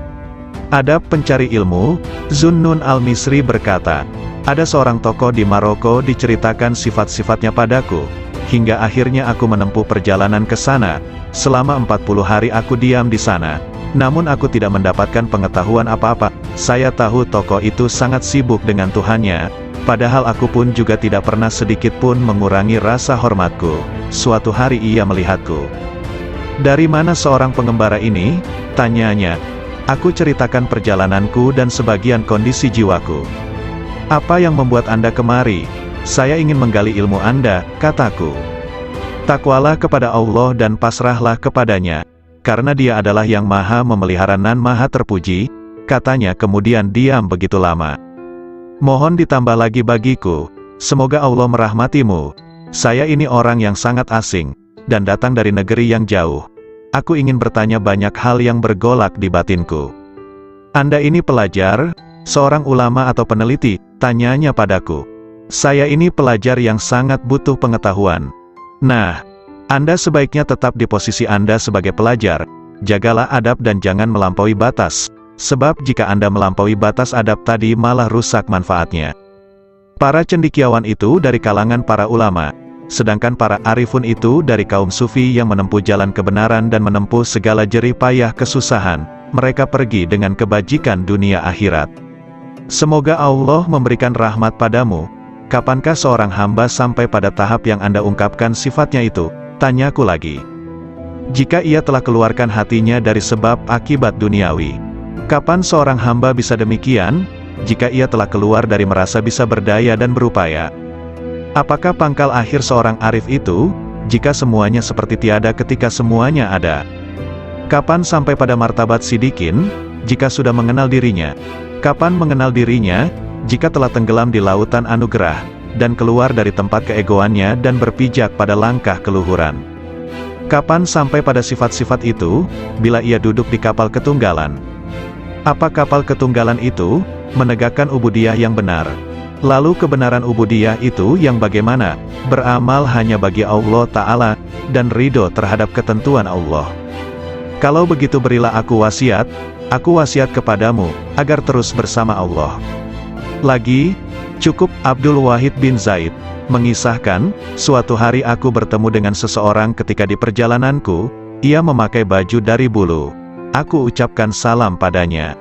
Adab pencari ilmu. Zunnun al-Misri berkata, ada seorang tokoh di Maroko diceritakan sifat-sifatnya padaku, hingga akhirnya aku menempuh perjalanan ke sana. Selama 40 hari aku diam di sana, namun aku tidak mendapatkan pengetahuan apa-apa. Saya tahu tokoh itu sangat sibuk dengan Tuhannya, padahal aku pun juga tidak pernah sedikit pun mengurangi rasa hormatku. Suatu hari ia melihatku. Dari mana seorang pengembara ini? Tanyanya. Aku ceritakan perjalananku dan sebagian kondisi jiwaku. Apa yang membuat Anda kemari? Saya ingin menggali ilmu Anda, kataku. Takwalah kepada Allah dan pasrahlah kepadanya, karena Dia adalah yang maha memelihara nan maha terpuji, katanya kemudian diam begitu lama. Mohon ditambah lagi bagiku, semoga Allah merahmatimu. Saya ini orang yang sangat asing, dan datang dari negeri yang jauh. Aku ingin bertanya banyak hal yang bergolak di batinku. Anda ini pelajar, seorang ulama atau peneliti? Tanyanya padaku. Saya ini pelajar yang sangat butuh pengetahuan. Nah, Anda sebaiknya tetap di posisi Anda sebagai pelajar. Jagalah adab dan jangan melampaui batas. Sebab jika Anda melampaui batas adab tadi malah rusak manfaatnya. Para cendekiawan itu dari kalangan para ulama. Sedangkan para arifun itu dari kaum sufi yang menempuh jalan kebenaran dan menempuh segala jerih payah kesusahan. Mereka pergi dengan kebajikan dunia akhirat. Semoga Allah memberikan rahmat padamu. Kapankah seorang hamba sampai pada tahap yang Anda ungkapkan sifatnya itu? Tanyaku lagi. Jika ia telah keluarkan hatinya dari sebab akibat duniawi. Kapan seorang hamba bisa demikian? Jika ia telah keluar dari merasa bisa berdaya dan berupaya. Apakah pangkal akhir seorang arif itu? Jika semuanya seperti tiada ketika semuanya ada. Kapan sampai pada martabat sidikin? Jika sudah mengenal dirinya. Kapan mengenal dirinya? Jika telah tenggelam di lautan anugerah, dan keluar dari tempat keegoannya dan berpijak pada langkah keluhuran. Kapan sampai pada sifat-sifat itu? Bila ia duduk di kapal ketunggalan. Apa kapal ketunggalan itu? Menegakkan ubudiyah yang benar. Lalu kebenaran ubudiyah itu yang bagaimana? Beramal hanya bagi Allah Ta'ala, dan ridho terhadap ketentuan Allah. Kalau begitu berilah aku wasiat kepadamu, agar terus bersama Allah. Lagi, cukup Abdul Wahid bin Zaid, mengisahkan, suatu hari aku bertemu dengan seseorang ketika di perjalananku, ia memakai baju dari bulu. Aku ucapkan salam padanya.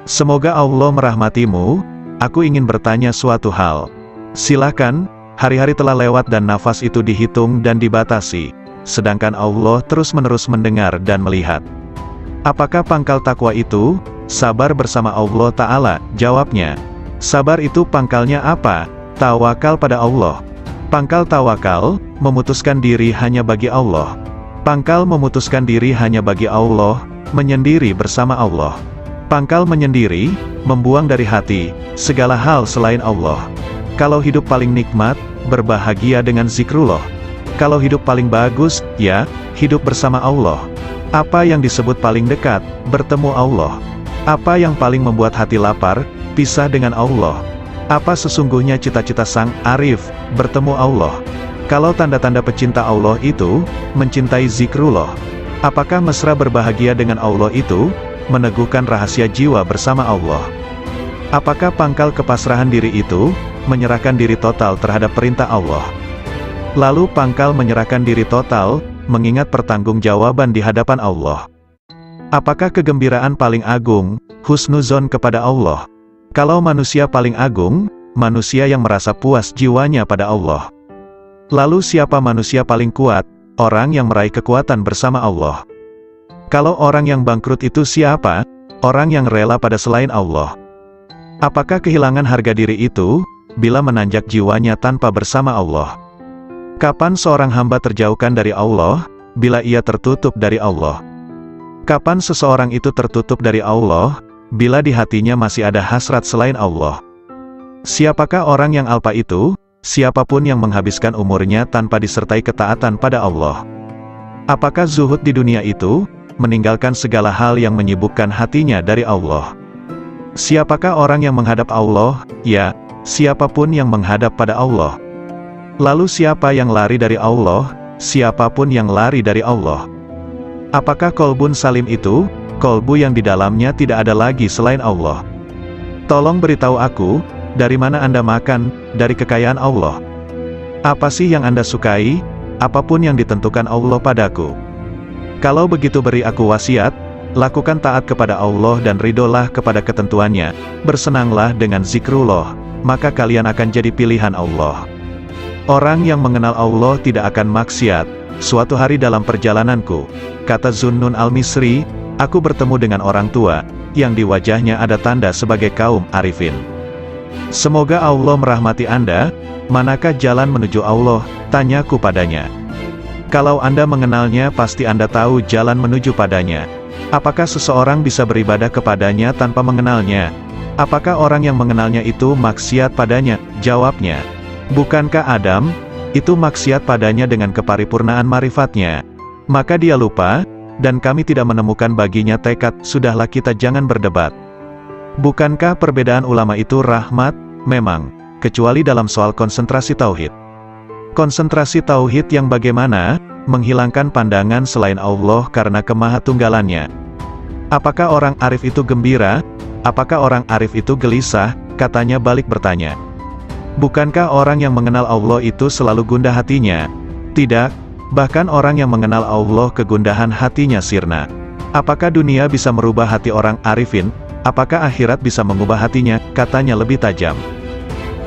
Semoga Allah merahmatimu, aku ingin bertanya suatu hal. Silakan, hari-hari telah lewat dan nafas itu dihitung dan dibatasi, sedangkan Allah terus-menerus mendengar dan melihat. Apakah pangkal takwa itu? Sabar bersama Allah Ta'ala, jawabnya. Sabar itu pangkalnya apa? Tawakal pada Allah. Pangkal tawakal, memutuskan diri hanya bagi Allah. Pangkal memutuskan diri hanya bagi Allah, menyendiri bersama Allah. Pangkal menyendiri, membuang dari hati, segala hal selain Allah. Kalau hidup paling nikmat, berbahagia dengan zikrullah. Kalau hidup paling bagus, ya, hidup bersama Allah. Apa yang disebut paling dekat, bertemu Allah. Apa yang paling membuat hati lapar, pisah dengan Allah. Apa sesungguhnya cita-cita sang arif, bertemu Allah. Kalau tanda-tanda pecinta Allah itu, mencintai zikrullah. Apakah mesra berbahagia dengan Allah itu, meneguhkan rahasia jiwa bersama Allah. Apakah pangkal kepasrahan diri itu, menyerahkan diri total terhadap perintah Allah. Lalu pangkal menyerahkan diri total, mengingat pertanggungjawaban di hadapan Allah. Apakah kegembiraan paling agung, husnuzon kepada Allah? Kalau manusia paling agung, manusia yang merasa puas jiwanya pada Allah. Lalu siapa manusia paling kuat? Orang yang meraih kekuatan bersama Allah. Kalau orang yang bangkrut itu siapa? Orang yang rela pada selain Allah. Apakah kehilangan harga diri itu, bila menanjak jiwanya tanpa bersama Allah? Kapan seorang hamba terjauhkan dari Allah, bila ia tertutup dari Allah? Kapan seseorang itu tertutup dari Allah, bila di hatinya masih ada hasrat selain Allah? Siapakah orang yang alpa itu? Siapapun yang menghabiskan umurnya tanpa disertai ketaatan pada Allah. Apakah zuhud di dunia itu, meninggalkan segala hal yang menyibukkan hatinya dari Allah? Siapakah orang yang menghadap Allah? Ya, siapapun yang menghadap pada Allah. Lalu siapa yang lari dari Allah? Siapapun yang lari dari Allah. Apakah kolbun salim itu? Kolbu yang di dalamnya tidak ada lagi selain Allah. Tolong beritahu aku, dari mana Anda makan? Dari kekayaan Allah. Apa sih yang Anda sukai? Apapun yang ditentukan Allah padaku. Kalau begitu beri aku wasiat, lakukan taat kepada Allah dan ridolah kepada ketentuannya, bersenanglah dengan zikrullah, maka kalian akan jadi pilihan Allah. Orang yang mengenal Allah tidak akan maksiat. Suatu hari dalam perjalananku, kata Zunnun al-Misri, aku bertemu dengan orang tua, yang di wajahnya ada tanda sebagai kaum arifin. Semoga Allah merahmati Anda. Manakah jalan menuju Allah? Tanyaku padanya. Kalau Anda mengenalnya pasti Anda tahu jalan menuju padanya. Apakah seseorang bisa beribadah kepadanya tanpa mengenalnya? Apakah orang yang mengenalnya itu maksiat padanya? Jawabnya, bukankah Adam? Itu maksiat padanya dengan keparipurnaan marifatnya. Maka dia lupa, dan kami tidak menemukan baginya tekad. Sudahlah, kita jangan berdebat. Bukankah perbedaan ulama itu rahmat? Memang, kecuali dalam soal konsentrasi tauhid. Konsentrasi tauhid yang bagaimana? Menghilangkan pandangan selain Allah karena kemahatunggalannya. Apakah orang arif itu gembira? Apakah orang arif itu gelisah? Katanya balik bertanya. Bukankah orang yang mengenal Allah itu selalu gundah hatinya? Tidak, bahkan orang yang mengenal Allah kegundahan hatinya sirna. Apakah dunia bisa merubah hati orang arifin? Apakah akhirat bisa mengubah hatinya? Katanya lebih tajam.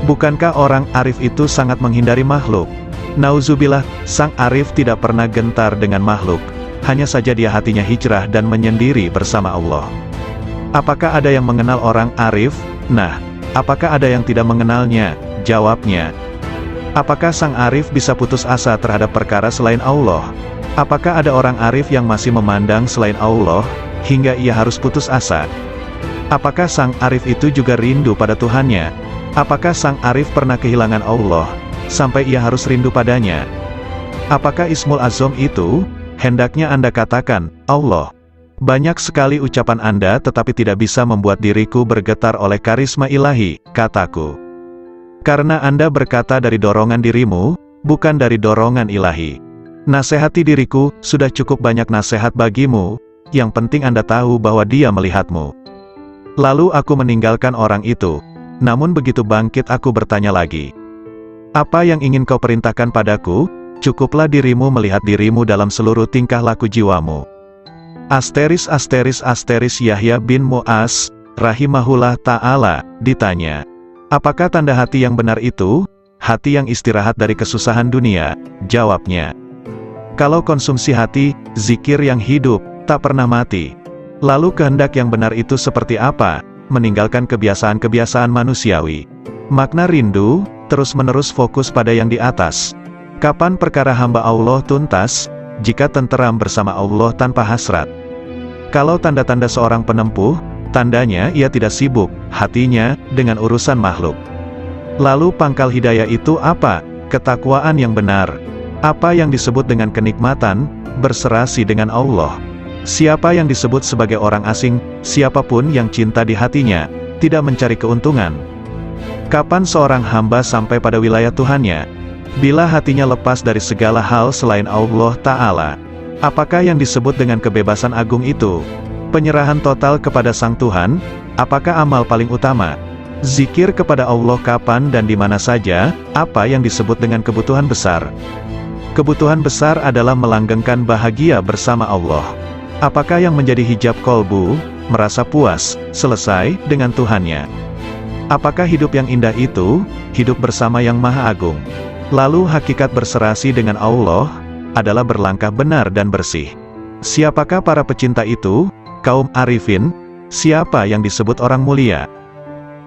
Bukankah orang arif itu sangat menghindari makhluk? Nauzubillah, sang arif tidak pernah gentar dengan makhluk. Hanya saja dia hatinya hijrah dan menyendiri bersama Allah. Apakah ada yang mengenal orang arif? Nah, apakah ada yang tidak mengenalnya? Jawabnya. Apakah sang arif bisa putus asa terhadap perkara selain Allah? Apakah ada orang arif yang masih memandang selain Allah, hingga ia harus putus asa? Apakah sang arif itu juga rindu pada Tuhannya? Apakah sang arif pernah kehilangan Allah, sampai ia harus rindu padanya? Apakah Ismul Azam itu? Hendaknya Anda katakan, Allah. Banyak sekali ucapan Anda tetapi tidak bisa membuat diriku bergetar oleh karisma ilahi, kataku. Karena Anda berkata dari dorongan dirimu, bukan dari dorongan ilahi. Nasihati diriku, sudah cukup banyak nasihat bagimu, yang penting Anda tahu bahwa Dia melihatmu. Lalu aku meninggalkan orang itu. Namun begitu bangkit aku bertanya lagi. Apa yang ingin kau perintahkan padaku? Cukuplah dirimu melihat dirimu dalam seluruh tingkah laku jiwamu. Yahya bin Mu'az, rahimahullah ta'ala, ditanya, apakah tanda hati yang benar itu? Hati yang istirahat dari kesusahan dunia. Jawabnya, kalau konsumsi hati, zikir yang hidup, tak pernah mati. Lalu kehendak yang benar itu seperti apa? Meninggalkan kebiasaan-kebiasaan manusiawi. Makna rindu, terus-menerus fokus pada yang di atas. Kapan perkara hamba Allah tuntas? Jika tenteram bersama Allah tanpa hasrat. Kalau tanda-tanda seorang penempuh, tandanya ia tidak sibuk, hatinya, dengan urusan makhluk. Lalu pangkal hidayah itu apa? Ketakwaan yang benar. Apa yang disebut dengan kenikmatan? Berserasi dengan Allah. Siapa yang disebut sebagai orang asing, siapapun yang cinta di hatinya, tidak mencari keuntungan. Kapan seorang hamba sampai pada wilayah Tuhannya? Bila hatinya lepas dari segala hal selain Allah Ta'ala. Apakah yang disebut dengan kebebasan agung itu? Penyerahan total kepada Sang Tuhan? Apakah amal paling utama? Zikir kepada Allah kapan dan di mana saja? Apa yang disebut dengan kebutuhan besar? Kebutuhan besar adalah melanggengkan bahagia bersama Allah. Apakah yang menjadi hijab kolbu? Merasa puas, selesai, dengan Tuhannya. Apakah hidup yang indah itu? Hidup bersama yang Maha Agung. Lalu hakikat berserasi dengan Allah, adalah berlangkah benar dan bersih. Siapakah para pecinta itu? Kaum arifin. Siapa yang disebut orang mulia?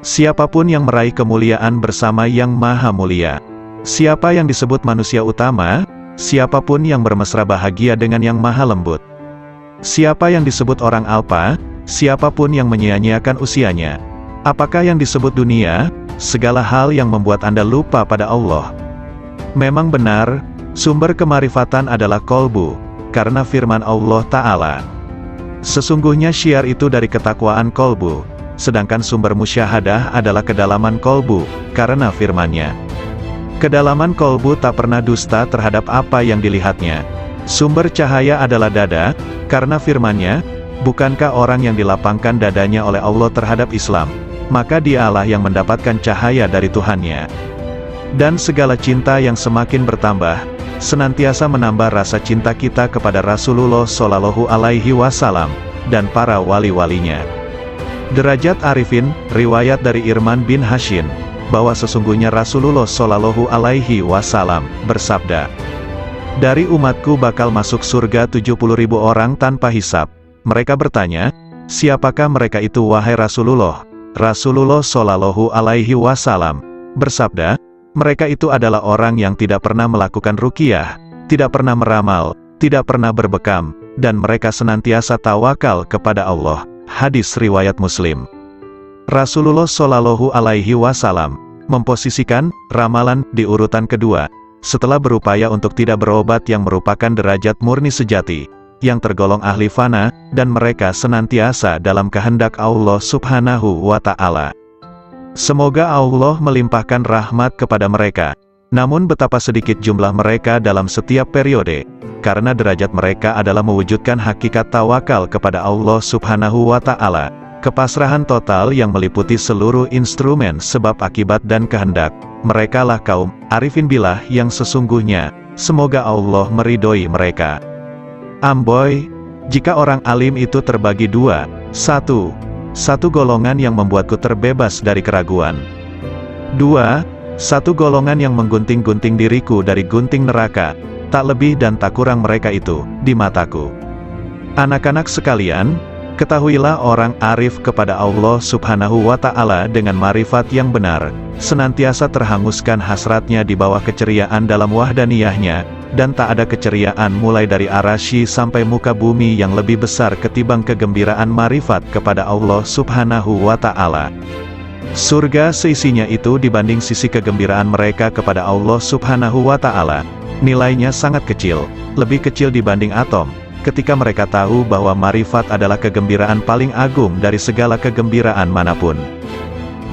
Siapapun yang meraih kemuliaan bersama yang Maha Mulia. Siapa yang disebut manusia utama? Siapapun yang bermesra bahagia dengan yang Maha Lembut. Siapa yang disebut orang alpa? Siapapun yang menyia-nyiakan usianya. Apakah yang disebut dunia? Segala hal yang membuat Anda lupa pada Allah. Memang benar, sumber kemarifatan adalah kolbu, karena firman Allah Ta'ala. Sesungguhnya syiar itu dari ketakwaan kolbu, sedangkan sumber musyahadah adalah kedalaman kolbu, karena firman-Nya. Kedalaman kolbu tak pernah dusta terhadap apa yang dilihatnya. Sumber cahaya adalah dada, karena firman-Nya, bukankah orang yang dilapangkan dadanya oleh Allah terhadap Islam, maka dialah yang mendapatkan cahaya dari Tuhannya. Dan segala cinta yang semakin bertambah, senantiasa menambah rasa cinta kita kepada Rasulullah Shallallahu Alaihi Wasallam, dan para wali-walinya. Derajat Arifin, riwayat dari Irman bin Hashin, bahwa sesungguhnya Rasulullah Shallallahu Alaihi Wasallam, bersabda, dari umatku bakal masuk surga 70.000 orang tanpa hisab. Mereka bertanya, siapakah mereka itu wahai Rasulullah? Rasulullah Shallallahu Alaihi Wasallam, bersabda, mereka itu adalah orang yang tidak pernah melakukan ruqyah, tidak pernah meramal, tidak pernah berbekam, dan mereka senantiasa tawakal kepada Allah. Hadis riwayat Muslim. Rasulullah Shallallahu Alaihi Wasallam memposisikan ramalan di urutan kedua, setelah berupaya untuk tidak berobat yang merupakan derajat murni sejati, yang tergolong ahli fana, dan mereka senantiasa dalam kehendak Allah Subhanahu wa Ta'ala. Semoga Allah melimpahkan rahmat kepada mereka. Namun betapa sedikit jumlah mereka dalam setiap periode, karena derajat mereka adalah mewujudkan hakikat tawakal kepada Allah Subhanahu wa Ta'ala, kepasrahan total yang meliputi seluruh instrumen sebab akibat dan kehendak. Merekalah kaum arifin billah yang sesungguhnya. Semoga Allah meridhoi mereka. Amboi, jika orang alim itu terbagi dua, satu golongan yang membuatku terbebas dari keraguan. 2. Satu golongan yang menggunting-gunting diriku dari gunting neraka, tak lebih dan tak kurang mereka itu, di mataku. Anak-anak sekalian, ketahuilah orang arif kepada Allah Subhanahu wa Ta'ala dengan marifat yang benar, senantiasa terhanguskan hasratnya di bawah keceriaan dalam wahdaniyahnya, dan tak ada keceriaan mulai dari arasy sampai muka bumi yang lebih besar ketimbang kegembiraan marifat kepada Allah Subhanahu wa Ta'ala. Surga seisinya itu dibanding sisi kegembiraan mereka kepada Allah Subhanahu wa Ta'ala, nilainya sangat kecil, lebih kecil dibanding atom, ketika mereka tahu bahwa marifat adalah kegembiraan paling agung dari segala kegembiraan manapun.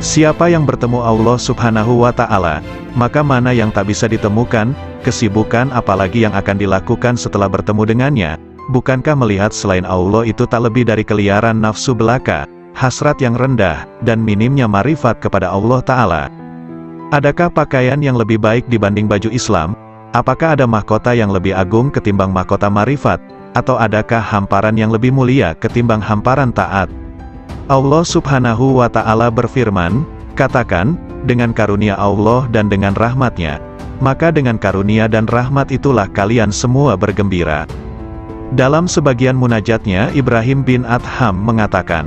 Siapa yang bertemu Allah Subhanahu wa Ta'ala, maka mana yang tak bisa ditemukan, kesibukan apalagi yang akan dilakukan setelah bertemu dengannya? Bukankah melihat selain Allah itu tak lebih dari keliaran nafsu belaka, hasrat yang rendah, dan minimnya marifat kepada Allah Ta'ala? Adakah pakaian yang lebih baik dibanding baju Islam? Apakah ada mahkota yang lebih agung ketimbang mahkota marifat? Atau adakah hamparan yang lebih mulia ketimbang hamparan taat? Allah Subhanahu wa Ta'ala berfirman, katakan, dengan karunia Allah dan dengan rahmatnya, maka dengan karunia dan rahmat itulah kalian semua bergembira. Dalam sebagian munajatnya Ibrahim bin Adham mengatakan,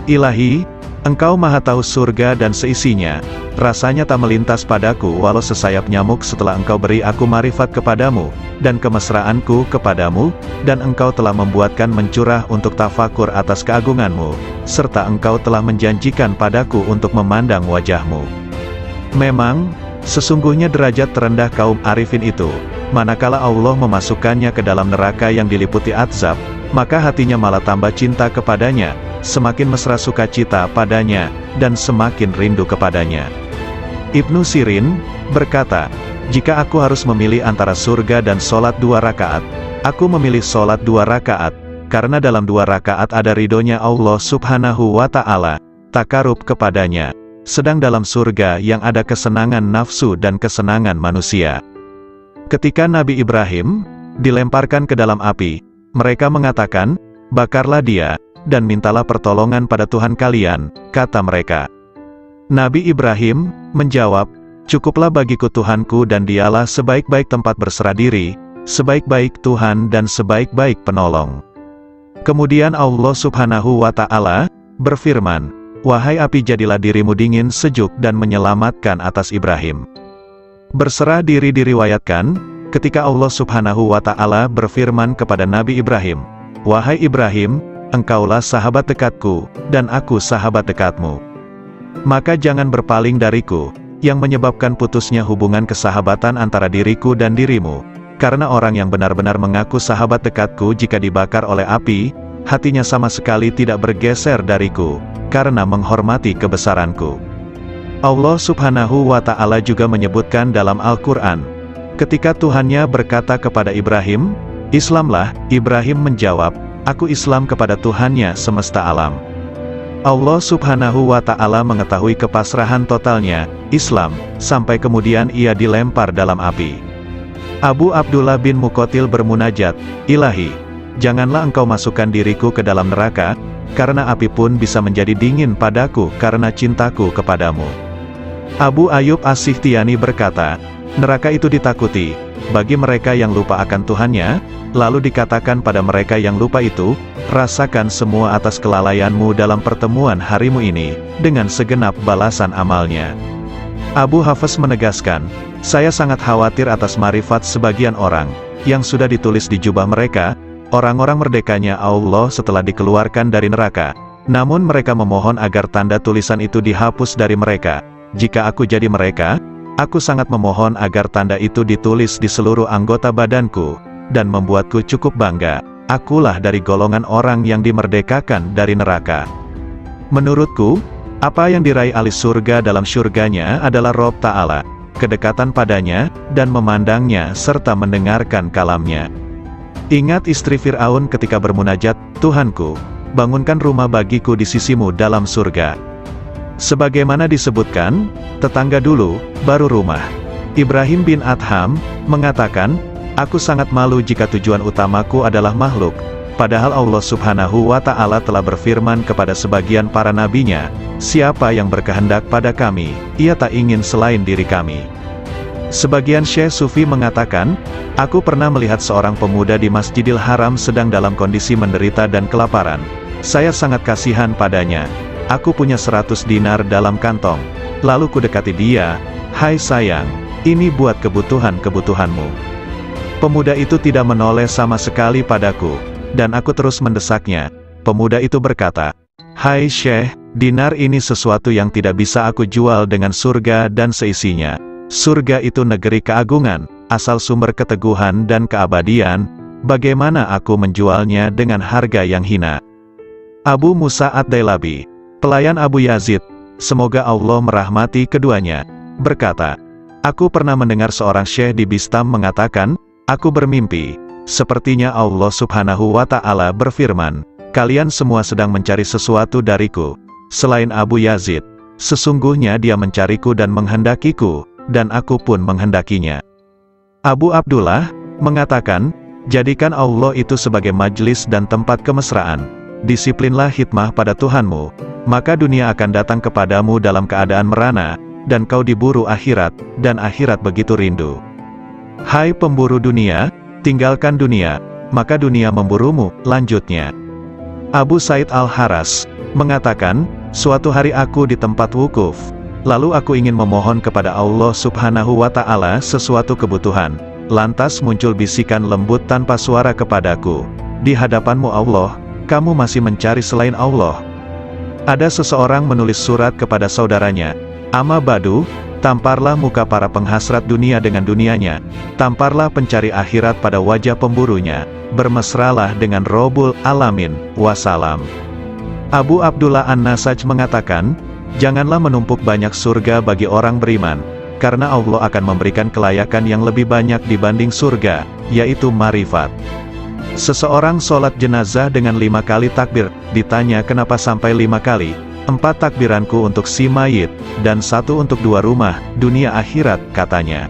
Ilahi, Engkau maha tahu surga dan seisinya, rasanya tak melintas padaku walau sesayap nyamuk setelah Engkau beri aku marifat kepadamu, dan kemesraanku kepadamu, dan Engkau telah membuatkan mencurah untuk tafakur atas keagunganmu, serta Engkau telah menjanjikan padaku untuk memandang wajahmu. Memang, sesungguhnya derajat terendah kaum arifin itu, manakala Allah memasukkannya ke dalam neraka yang diliputi azab, maka hatinya malah tambah cinta kepadanya, semakin mesra sukacita padanya, dan semakin rindu kepadanya. Ibnu Sirin berkata, jika aku harus memilih antara surga dan sholat 2 rakaat, aku memilih sholat 2 rakaat, karena dalam 2 rakaat ada ridhonya Allah Subhanahu wa Ta'ala, takarub kepadanya, sedang dalam surga yang ada kesenangan nafsu dan kesenangan manusia. Ketika Nabi Ibrahim dilemparkan ke dalam api, mereka mengatakan, bakarlah dia, dan mintalah pertolongan pada Tuhan kalian, kata mereka. Nabi Ibrahim menjawab, cukuplah bagiku Tuhanku dan dialah sebaik-baik tempat berserah diri, sebaik-baik Tuhan dan sebaik-baik penolong. Kemudian Allah Subhanahu wa Ta'ala berfirman, wahai api jadilah dirimu dingin sejuk dan menyelamatkan atas Ibrahim. Berserah diri diriwayatkan, ketika Allah Subhanahu wa Ta'ala berfirman kepada Nabi Ibrahim, wahai Ibrahim, engkaulah sahabat dekatku, dan aku sahabat dekatmu. Maka jangan berpaling dariku, yang menyebabkan putusnya hubungan kesahabatan antara diriku dan dirimu, karena orang yang benar-benar mengaku sahabat dekatku jika dibakar oleh api, hatinya sama sekali tidak bergeser dariku, karena menghormati kebesaranku. Allah Subhanahu wa Ta'ala juga menyebutkan dalam Al-Quran, ketika Tuhannya berkata kepada Ibrahim, Islamlah, Ibrahim menjawab, aku Islam kepada Tuhannya semesta alam. Allah Subhanahu wa Ta'ala mengetahui kepasrahan totalnya, Islam, sampai kemudian ia dilempar dalam api. Abu Abdullah bin Muqatil bermunajat, Ilahi, janganlah engkau masukkan diriku ke dalam neraka, karena api pun bisa menjadi dingin padaku karena cintaku kepadamu. Abu Ayyub As-Sikhtiyani berkata, neraka itu ditakuti bagi mereka yang lupa akan Tuhannya, lalu dikatakan pada mereka yang lupa itu, rasakan semua atas kelalaianmu dalam pertemuan harimu ini, dengan segenap balasan amalnya. Abu Hafs menegaskan, saya sangat khawatir atas marifat sebagian orang, yang sudah ditulis di jubah mereka, orang-orang merdekanya Allah setelah dikeluarkan dari neraka. Namun mereka memohon agar tanda tulisan itu dihapus dari mereka. Jika aku jadi mereka, aku sangat memohon agar tanda itu ditulis di seluruh anggota badanku, dan membuatku cukup bangga, akulah dari golongan orang yang dimerdekakan dari neraka. Menurutku, apa yang diraih ahli surga dalam syurganya adalah Rob Ta'ala, kedekatan padanya, dan memandangnya serta mendengarkan kalamnya. Ingat istri Fir'aun ketika bermunajat, Tuhanku, bangunkan rumah bagiku di sisimu dalam surga. Sebagaimana disebutkan, tetangga dulu, baru rumah. Ibrahim bin Adham mengatakan, aku sangat malu jika tujuan utamaku adalah makhluk, padahal Allah Subhanahu wa Ta'ala telah berfirman kepada sebagian para nabinya, siapa yang berkehendak pada kami, ia tak ingin selain diri kami. Sebagian Syekh Sufi mengatakan, aku pernah melihat seorang pemuda di Masjidil Haram sedang dalam kondisi menderita dan kelaparan. Saya sangat kasihan padanya. Aku punya 100 dinar dalam kantong. Lalu kudekati dia, hai sayang, ini buat kebutuhan-kebutuhanmu. Pemuda itu tidak menoleh sama sekali padaku, dan aku terus mendesaknya. Pemuda itu berkata, hai Syekh, dinar ini sesuatu yang tidak bisa aku jual dengan surga dan seisinya. Surga itu negeri keagungan, asal sumber keteguhan dan keabadian, bagaimana aku menjualnya dengan harga yang hina? Abu Musa Ad-Dailabi, pelayan Abu Yazid, semoga Allah merahmati keduanya, berkata, aku pernah mendengar seorang syekh di Bistam mengatakan, aku bermimpi, sepertinya Allah Subhanahu wa Ta'ala berfirman, kalian semua sedang mencari sesuatu dariku, selain Abu Yazid, sesungguhnya dia mencariku dan menghendakiku, dan aku pun menghendakinya. Abu Abdullah mengatakan, jadikan Allah itu sebagai majelis dan tempat kemesraan. Disiplinlah hikmah pada Tuhanmu, maka dunia akan datang kepadamu dalam keadaan merana, dan kau diburu akhirat, dan akhirat begitu rindu. Hai pemburu dunia, tinggalkan dunia, maka dunia memburumu. Lanjutnya, Abu Said Al-Haras mengatakan, suatu hari aku di tempat wukuf, lalu aku ingin memohon kepada Allah Subhanahu wa Ta'ala sesuatu kebutuhan. Lantas muncul bisikan lembut tanpa suara kepadaku, di hadapanmu Allah, kamu masih mencari selain Allah. Ada seseorang menulis surat kepada saudaranya, Amma badu, tamparlah muka para penghasrat dunia dengan dunianya, tamparlah pencari akhirat pada wajah pemburunya, bermesralah dengan Rabbul Alamin, wassalam. Abu Abdullah An-Nasaj mengatakan, janganlah menumpuk banyak surga bagi orang beriman, karena Allah akan memberikan kelayakan yang lebih banyak dibanding surga, yaitu marifat. Seseorang sholat jenazah dengan 5 kali takbir, ditanya kenapa sampai 5 kali, 4 takbiranku untuk si mayit, dan 1 untuk 2 rumah, dunia akhirat, katanya.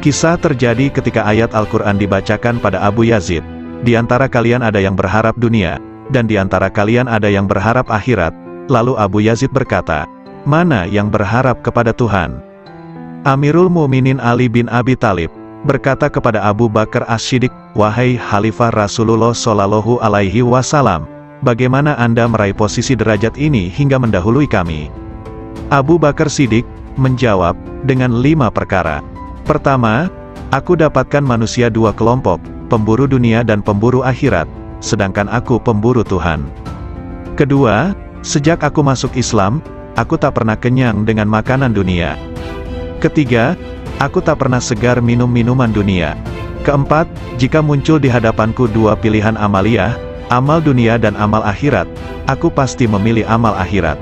Kisah terjadi ketika ayat Al-Quran dibacakan pada Abu Yazid, di antara kalian ada yang berharap dunia, dan di antara kalian ada yang berharap akhirat. Lalu Abu Yazid berkata, mana yang berharap kepada Tuhan? Amirul Mukminin Ali bin Abi Thalib berkata kepada Abu Bakar As-Siddiq, wahai Khalifah Rasulullah Shallallahu Alaihi Wasallam, bagaimana Anda meraih posisi derajat ini hingga mendahului kami? Abu Bakar Siddiq menjawab, dengan 5 perkara. Pertama, aku dapatkan manusia 2 kelompok, pemburu dunia dan pemburu akhirat, sedangkan aku pemburu Tuhan. Kedua, sejak aku masuk Islam, aku tak pernah kenyang dengan makanan dunia. Ketiga, aku tak pernah segar minum minuman dunia. Keempat, jika muncul di hadapanku 2 pilihan amaliyah, amal dunia dan amal akhirat, aku pasti memilih amal akhirat.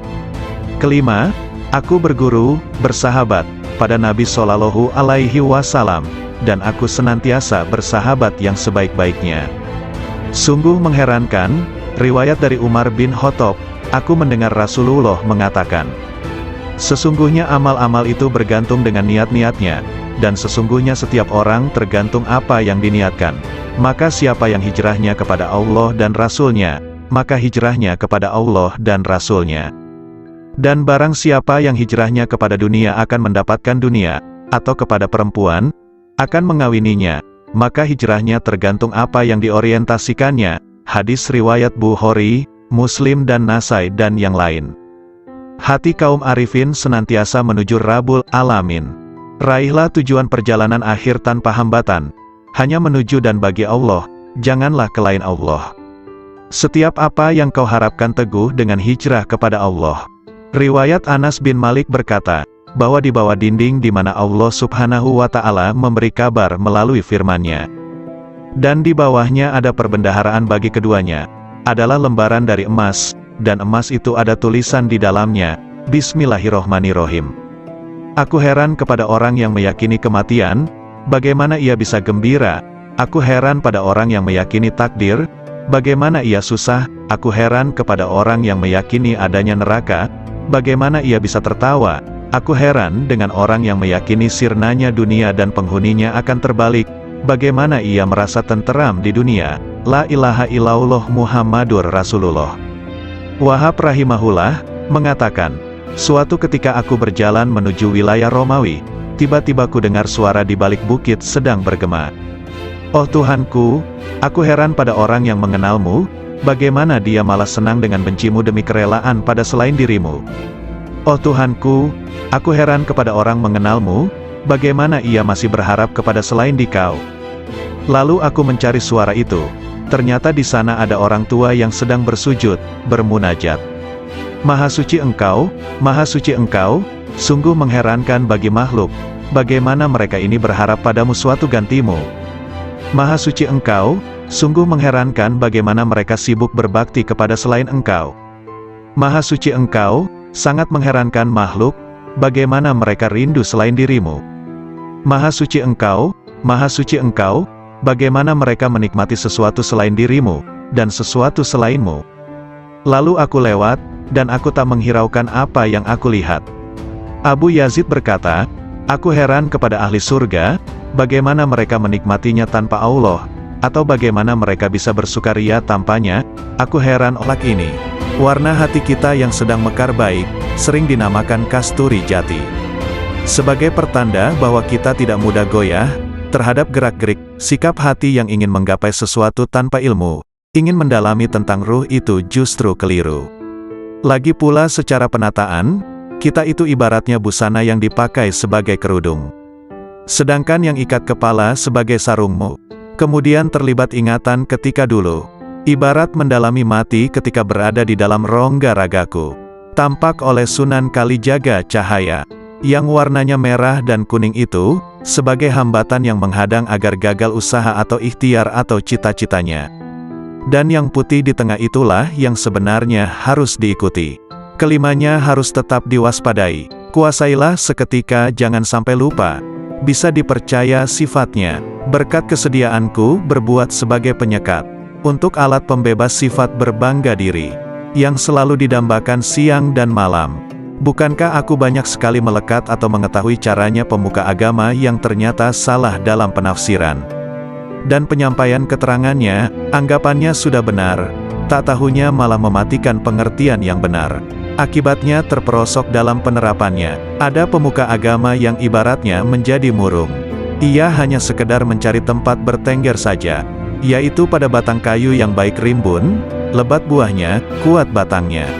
Kelima, aku berguru, bersahabat, pada Nabi Shallallahu Alaihi Wasallam, dan aku senantiasa bersahabat yang sebaik-baiknya. Sungguh mengherankan, riwayat dari Umar bin Khattab, aku mendengar Rasulullah mengatakan, sesungguhnya amal-amal itu bergantung dengan niat-niatnya, dan sesungguhnya setiap orang tergantung apa yang diniatkan. Maka siapa yang hijrahnya kepada Allah dan Rasul-Nya, maka hijrahnya kepada Allah dan Rasul-Nya. Dan barang siapa yang hijrahnya kepada dunia akan mendapatkan dunia, atau kepada perempuan, akan mengawininya, maka hijrahnya tergantung apa yang diorientasikannya. Hadis riwayat Bukhari, Muslim dan Nasai dan yang lain. Hati kaum arifin senantiasa menuju Rabbul Alamin. Raihlah tujuan perjalanan akhir tanpa hambatan, hanya menuju dan bagi Allah, janganlah kelain Allah. Setiap apa yang kau harapkan teguh dengan hijrah kepada Allah. Riwayat Anas bin Malik berkata, bahwa di bawah dinding di mana Allah Subhanahu wa Ta'ala memberi kabar melalui firman-Nya, dan di bawahnya ada perbendaharaan bagi keduanya, adalah lembaran dari emas, dan emas itu ada tulisan di dalamnya, Bismillahirrohmanirrohim. Aku heran kepada orang yang meyakini kematian, bagaimana ia bisa gembira. Aku heran pada orang yang meyakini takdir, bagaimana ia susah. Aku heran kepada orang yang meyakini adanya neraka, bagaimana ia bisa tertawa. Aku heran dengan orang yang meyakini sirnanya dunia dan penghuninya akan terbalik, bagaimana ia merasa tenteram di dunia. La ilaha illallah Muhammadur Rasulullah. Wahab rahimahullah mengatakan, suatu ketika aku berjalan menuju wilayah Romawi, tiba-tiba ku dengar suara di balik bukit sedang bergema. Oh Tuhanku, aku heran pada orang yang mengenalmu, bagaimana dia malah senang dengan bencimu demi kerelaan pada selain dirimu. Oh Tuhanku, aku heran kepada orang mengenalmu, bagaimana ia masih berharap kepada selain dikau. Lalu aku mencari suara itu. Ternyata di sana ada orang tua yang sedang bersujud, bermunajat. Maha suci Engkau, sungguh mengherankan bagi makhluk, bagaimana mereka ini berharap padamu suatu gantimu. Maha suci Engkau, sungguh mengherankan bagaimana mereka sibuk berbakti kepada selain Engkau. Maha suci Engkau, sangat mengherankan makhluk, bagaimana mereka rindu selain dirimu. Maha suci Engkau, bagaimana mereka menikmati sesuatu selain dirimu, dan sesuatu selainmu. Lalu aku lewat, dan aku tak menghiraukan apa yang aku lihat. Abu Yazid berkata, aku heran kepada ahli surga, bagaimana mereka menikmatinya tanpa Allah, atau bagaimana mereka bisa bersukaria tanpanya. Aku heran oleh ini. Warna hati kita yang sedang mekar baik, sering dinamakan kasturi jati. Sebagai pertanda bahwa kita tidak mudah goyah terhadap gerak-gerik, sikap hati yang ingin menggapai sesuatu tanpa ilmu, ingin mendalami tentang ruh itu justru keliru. Lagi pula secara penataan, kita itu ibaratnya busana yang dipakai sebagai kerudung. Sedangkan yang ikat kepala sebagai sarungmu. Kemudian terlibat ingatan ketika dulu. Ibarat mendalami mati ketika berada di dalam rongga ragaku. Tampak oleh Sunan Kalijaga cahaya, yang warnanya merah dan kuning itu, sebagai hambatan yang menghadang agar gagal usaha atau ikhtiar atau cita-citanya. Dan yang putih di tengah itulah yang sebenarnya harus diikuti. Kelimanya harus tetap diwaspadai. Kuasailah seketika, jangan sampai lupa. Bisa dipercaya sifatnya. Berkat kesediaanku berbuat sebagai penyekat. Untuk alat pembebas sifat berbangga diri. Yang selalu didambakan siang dan malam. Bukankah aku banyak sekali melekat atau mengetahui caranya pemuka agama yang ternyata salah dalam penafsiran. Dan penyampaian keterangannya, anggapannya sudah benar. Tak tahunya malah mematikan pengertian yang benar. Akibatnya terperosok dalam penerapannya. Ada pemuka agama yang ibaratnya menjadi murung. Ia hanya sekedar mencari tempat bertengger saja, yaitu pada batang kayu yang baik rimbun, lebat buahnya, kuat batangnya.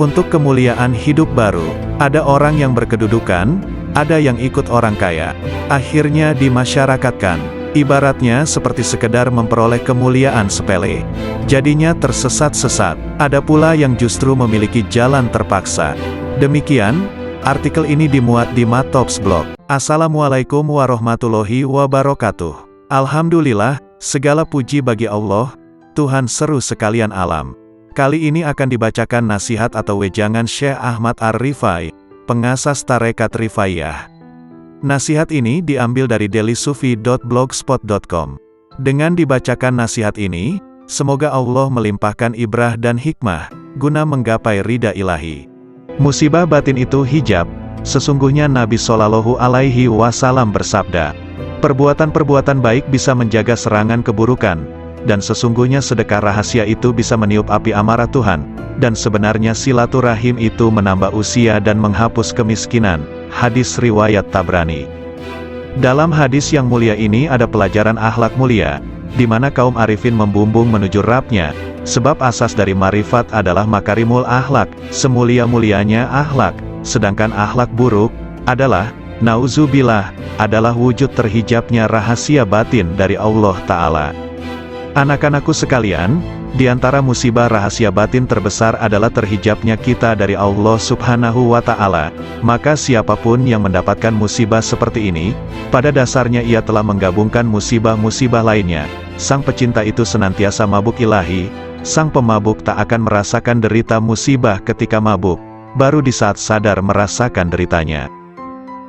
Untuk kemuliaan hidup baru, ada orang yang berkedudukan, ada yang ikut orang kaya. Akhirnya dimasyarakatkan. Ibaratnya seperti sekedar memperoleh kemuliaan sepele. Jadinya tersesat-sesat. Ada pula yang justru memiliki jalan terpaksa. Demikian, artikel ini dimuat di Matops Blog. Assalamualaikum warahmatullahi wabarakatuh. Alhamdulillah, segala puji bagi Allah, Tuhan seru sekalian alam. Kali ini akan dibacakan nasihat atau wejangan Syekh Ahmad Ar-Rifai, pengasas Tarekat Rifaiyah. Nasihat ini diambil dari dailysufi.blogspot.com. Dengan dibacakan nasihat ini, semoga Allah melimpahkan ibrah dan hikmah, guna menggapai ridha ilahi. Musibah batin itu hijab. Sesungguhnya Nabi Shallallahu Alaihi Wasallam bersabda, perbuatan-perbuatan baik bisa menjaga serangan keburukan, dan sesungguhnya sedekah rahasia itu bisa meniup api amarah Tuhan, dan sebenarnya silaturahim itu menambah usia dan menghapus kemiskinan. Hadis riwayat Tabrani. Dalam hadis yang mulia ini ada pelajaran akhlak mulia, di mana kaum arifin membumbung menuju Rabb-Nya, sebab asas dari marifat adalah makarimul akhlak, semulia-mulianya akhlak, sedangkan akhlak buruk adalah, nauzubillah, adalah wujud terhijabnya rahasia batin dari Allah Ta'ala. Anak-anakku sekalian, di antara musibah rahasia batin terbesar adalah terhijabnya kita dari Allah Subhanahu wa Ta'ala. Maka siapapun yang mendapatkan musibah seperti ini, pada dasarnya ia telah menggabungkan musibah-musibah lainnya. Sang pecinta itu senantiasa mabuk ilahi, sang pemabuk tak akan merasakan derita musibah ketika mabuk, baru di saat sadar merasakan deritanya.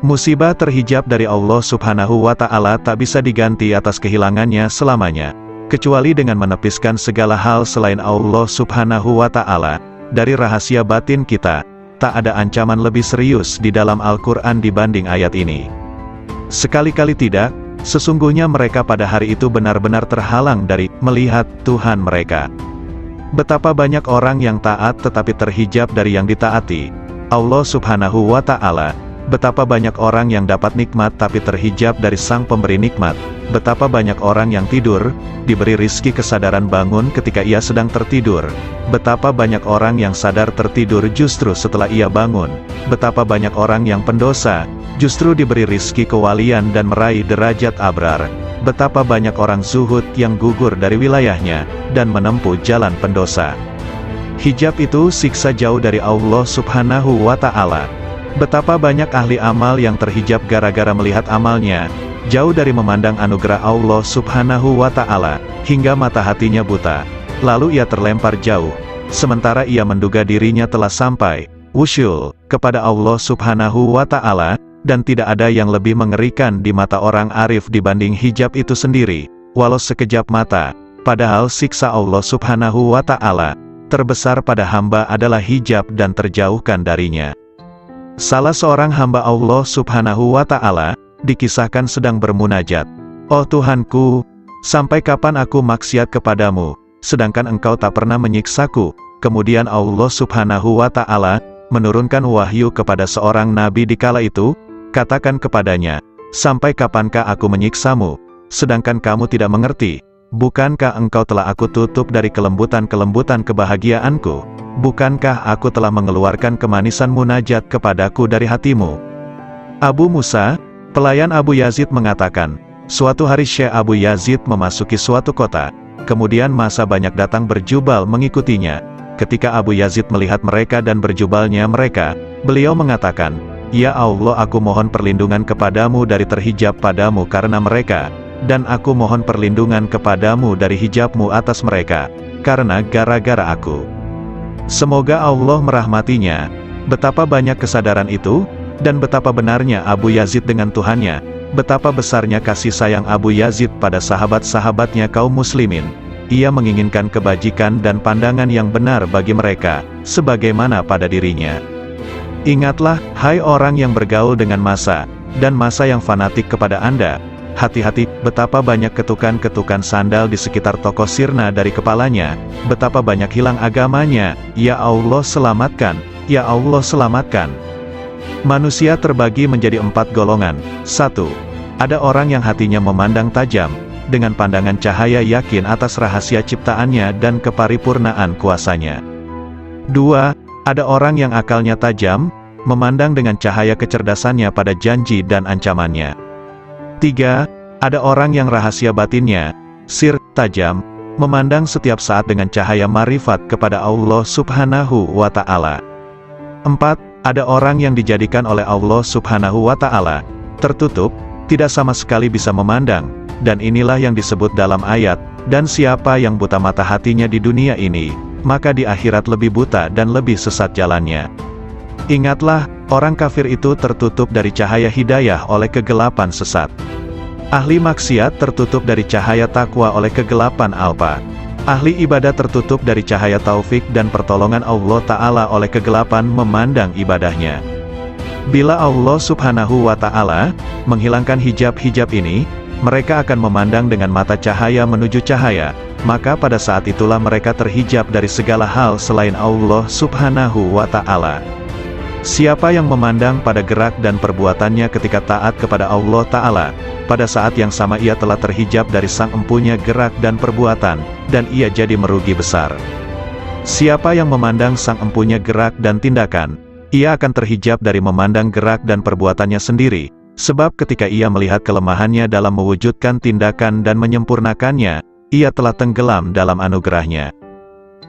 Musibah terhijab dari Allah Subhanahu wa Ta'ala tak bisa diganti atas kehilangannya selamanya, kecuali dengan menepiskan segala hal selain Allah Subhanahu wa Ta'ala. Dari rahasia batin kita, tak ada ancaman lebih serius di dalam Al-Quran dibanding ayat ini. Sekali-kali tidak, sesungguhnya mereka pada hari itu benar-benar terhalang dari melihat Tuhan mereka. Betapa banyak orang yang taat tetapi terhijab dari yang ditaati Allah Subhanahu wa Ta'ala. Betapa banyak orang yang dapat nikmat tapi terhijab dari sang pemberi nikmat. Betapa banyak orang yang tidur, diberi rizki kesadaran bangun ketika ia sedang tertidur. Betapa banyak orang yang sadar tertidur justru setelah ia bangun. Betapa banyak orang yang pendosa, justru diberi rizki kewalian dan meraih derajat abrar. Betapa banyak orang zuhud yang gugur dari wilayahnya, dan menempuh jalan pendosa. Hijab itu siksa jauh dari Allah Subhanahu wa Ta'ala. Betapa banyak ahli amal yang terhijab gara-gara melihat amalnya, jauh dari memandang anugerah Allah Subhanahu wa Ta'ala, hingga mata hatinya buta. Lalu ia terlempar jauh, sementara ia menduga dirinya telah sampai, wusyul, kepada Allah Subhanahu wa Ta'ala, dan tidak ada yang lebih mengerikan di mata orang arif dibanding hijab itu sendiri, walau sekejap mata, padahal siksa Allah Subhanahu wa Ta'ala terbesar pada hamba adalah hijab dan terjauhkan darinya. Salah seorang hamba Allah Subhanahu wa Ta'ala dikisahkan sedang bermunajat, "Oh Tuhanku, sampai kapan aku maksiat kepadamu, sedangkan Engkau tak pernah menyiksaku?" Kemudian Allah Subhanahu wa Ta'ala menurunkan wahyu kepada seorang nabi di kala itu, "Katakan kepadanya, sampai kapankah aku menyiksamu, sedangkan kamu tidak mengerti? Bukankah engkau telah aku tutup dari kelembutan-kelembutan kebahagiaanku? Bukankah aku telah mengeluarkan kemanisan munajat kepadaku dari hatimu?" Abu Musa, pelayan Abu Yazid mengatakan, suatu hari Syekh Abu Yazid memasuki suatu kota, kemudian massa banyak datang berjubal mengikutinya. Ketika Abu Yazid melihat mereka dan berjubalnya mereka, beliau mengatakan, "Ya Allah, aku mohon perlindungan kepadamu dari terhijab padamu karena mereka, dan aku mohon perlindungan kepadamu dari hijabmu atas mereka, karena gara-gara aku." Semoga Allah merahmatinya. Betapa banyak kesadaran itu, dan betapa benarnya Abu Yazid dengan Tuhannya, betapa besarnya kasih sayang Abu Yazid pada sahabat-sahabatnya kaum muslimin. Ia menginginkan kebajikan dan pandangan yang benar bagi mereka, sebagaimana pada dirinya. Ingatlah, hai orang yang bergaul dengan massa, dan massa yang fanatik kepada Anda, hati-hati, betapa banyak ketukan-ketukan sandal di sekitar toko sirna dari kepalanya, betapa banyak hilang agamanya. Ya Allah selamatkan, ya Allah selamatkan. Manusia terbagi menjadi 4 golongan. 1. Ada orang yang hatinya memandang tajam, dengan pandangan cahaya yakin atas rahasia ciptaannya dan keparipurnaan kuasanya. 2. Ada orang yang akalnya tajam, memandang dengan cahaya kecerdasannya pada janji dan ancamannya. 3. Ada orang yang rahasia batinnya, sir, tajam, memandang setiap saat dengan cahaya marifat kepada Allah Subhanahu wa Ta'ala. 4. Ada orang yang dijadikan oleh Allah Subhanahu wa Ta'ala tertutup, tidak sama sekali bisa memandang, dan inilah yang disebut dalam ayat, "Dan siapa yang buta mata hatinya di dunia ini, maka di akhirat lebih buta dan lebih sesat jalannya." Ingatlah, orang kafir itu tertutup dari cahaya hidayah oleh kegelapan sesat. Ahli maksiat tertutup dari cahaya takwa oleh kegelapan alpa. Ahli ibadah tertutup dari cahaya taufik dan pertolongan Allah Ta'ala oleh kegelapan memandang ibadahnya. Bila Allah Subhanahu wa Ta'ala menghilangkan hijab-hijab ini, mereka akan memandang dengan mata cahaya menuju cahaya, maka pada saat itulah mereka terhijab dari segala hal selain Allah Subhanahu wa Ta'ala. Siapa yang memandang pada gerak dan perbuatannya ketika taat kepada Allah Ta'ala, pada saat yang sama ia telah terhijab dari sang empunya gerak dan perbuatan, dan ia jadi merugi besar. Siapa yang memandang sang empunya gerak dan tindakan, ia akan terhijab dari memandang gerak dan perbuatannya sendiri, sebab ketika ia melihat kelemahannya dalam mewujudkan tindakan dan menyempurnakannya, ia telah tenggelam dalam anugerahnya.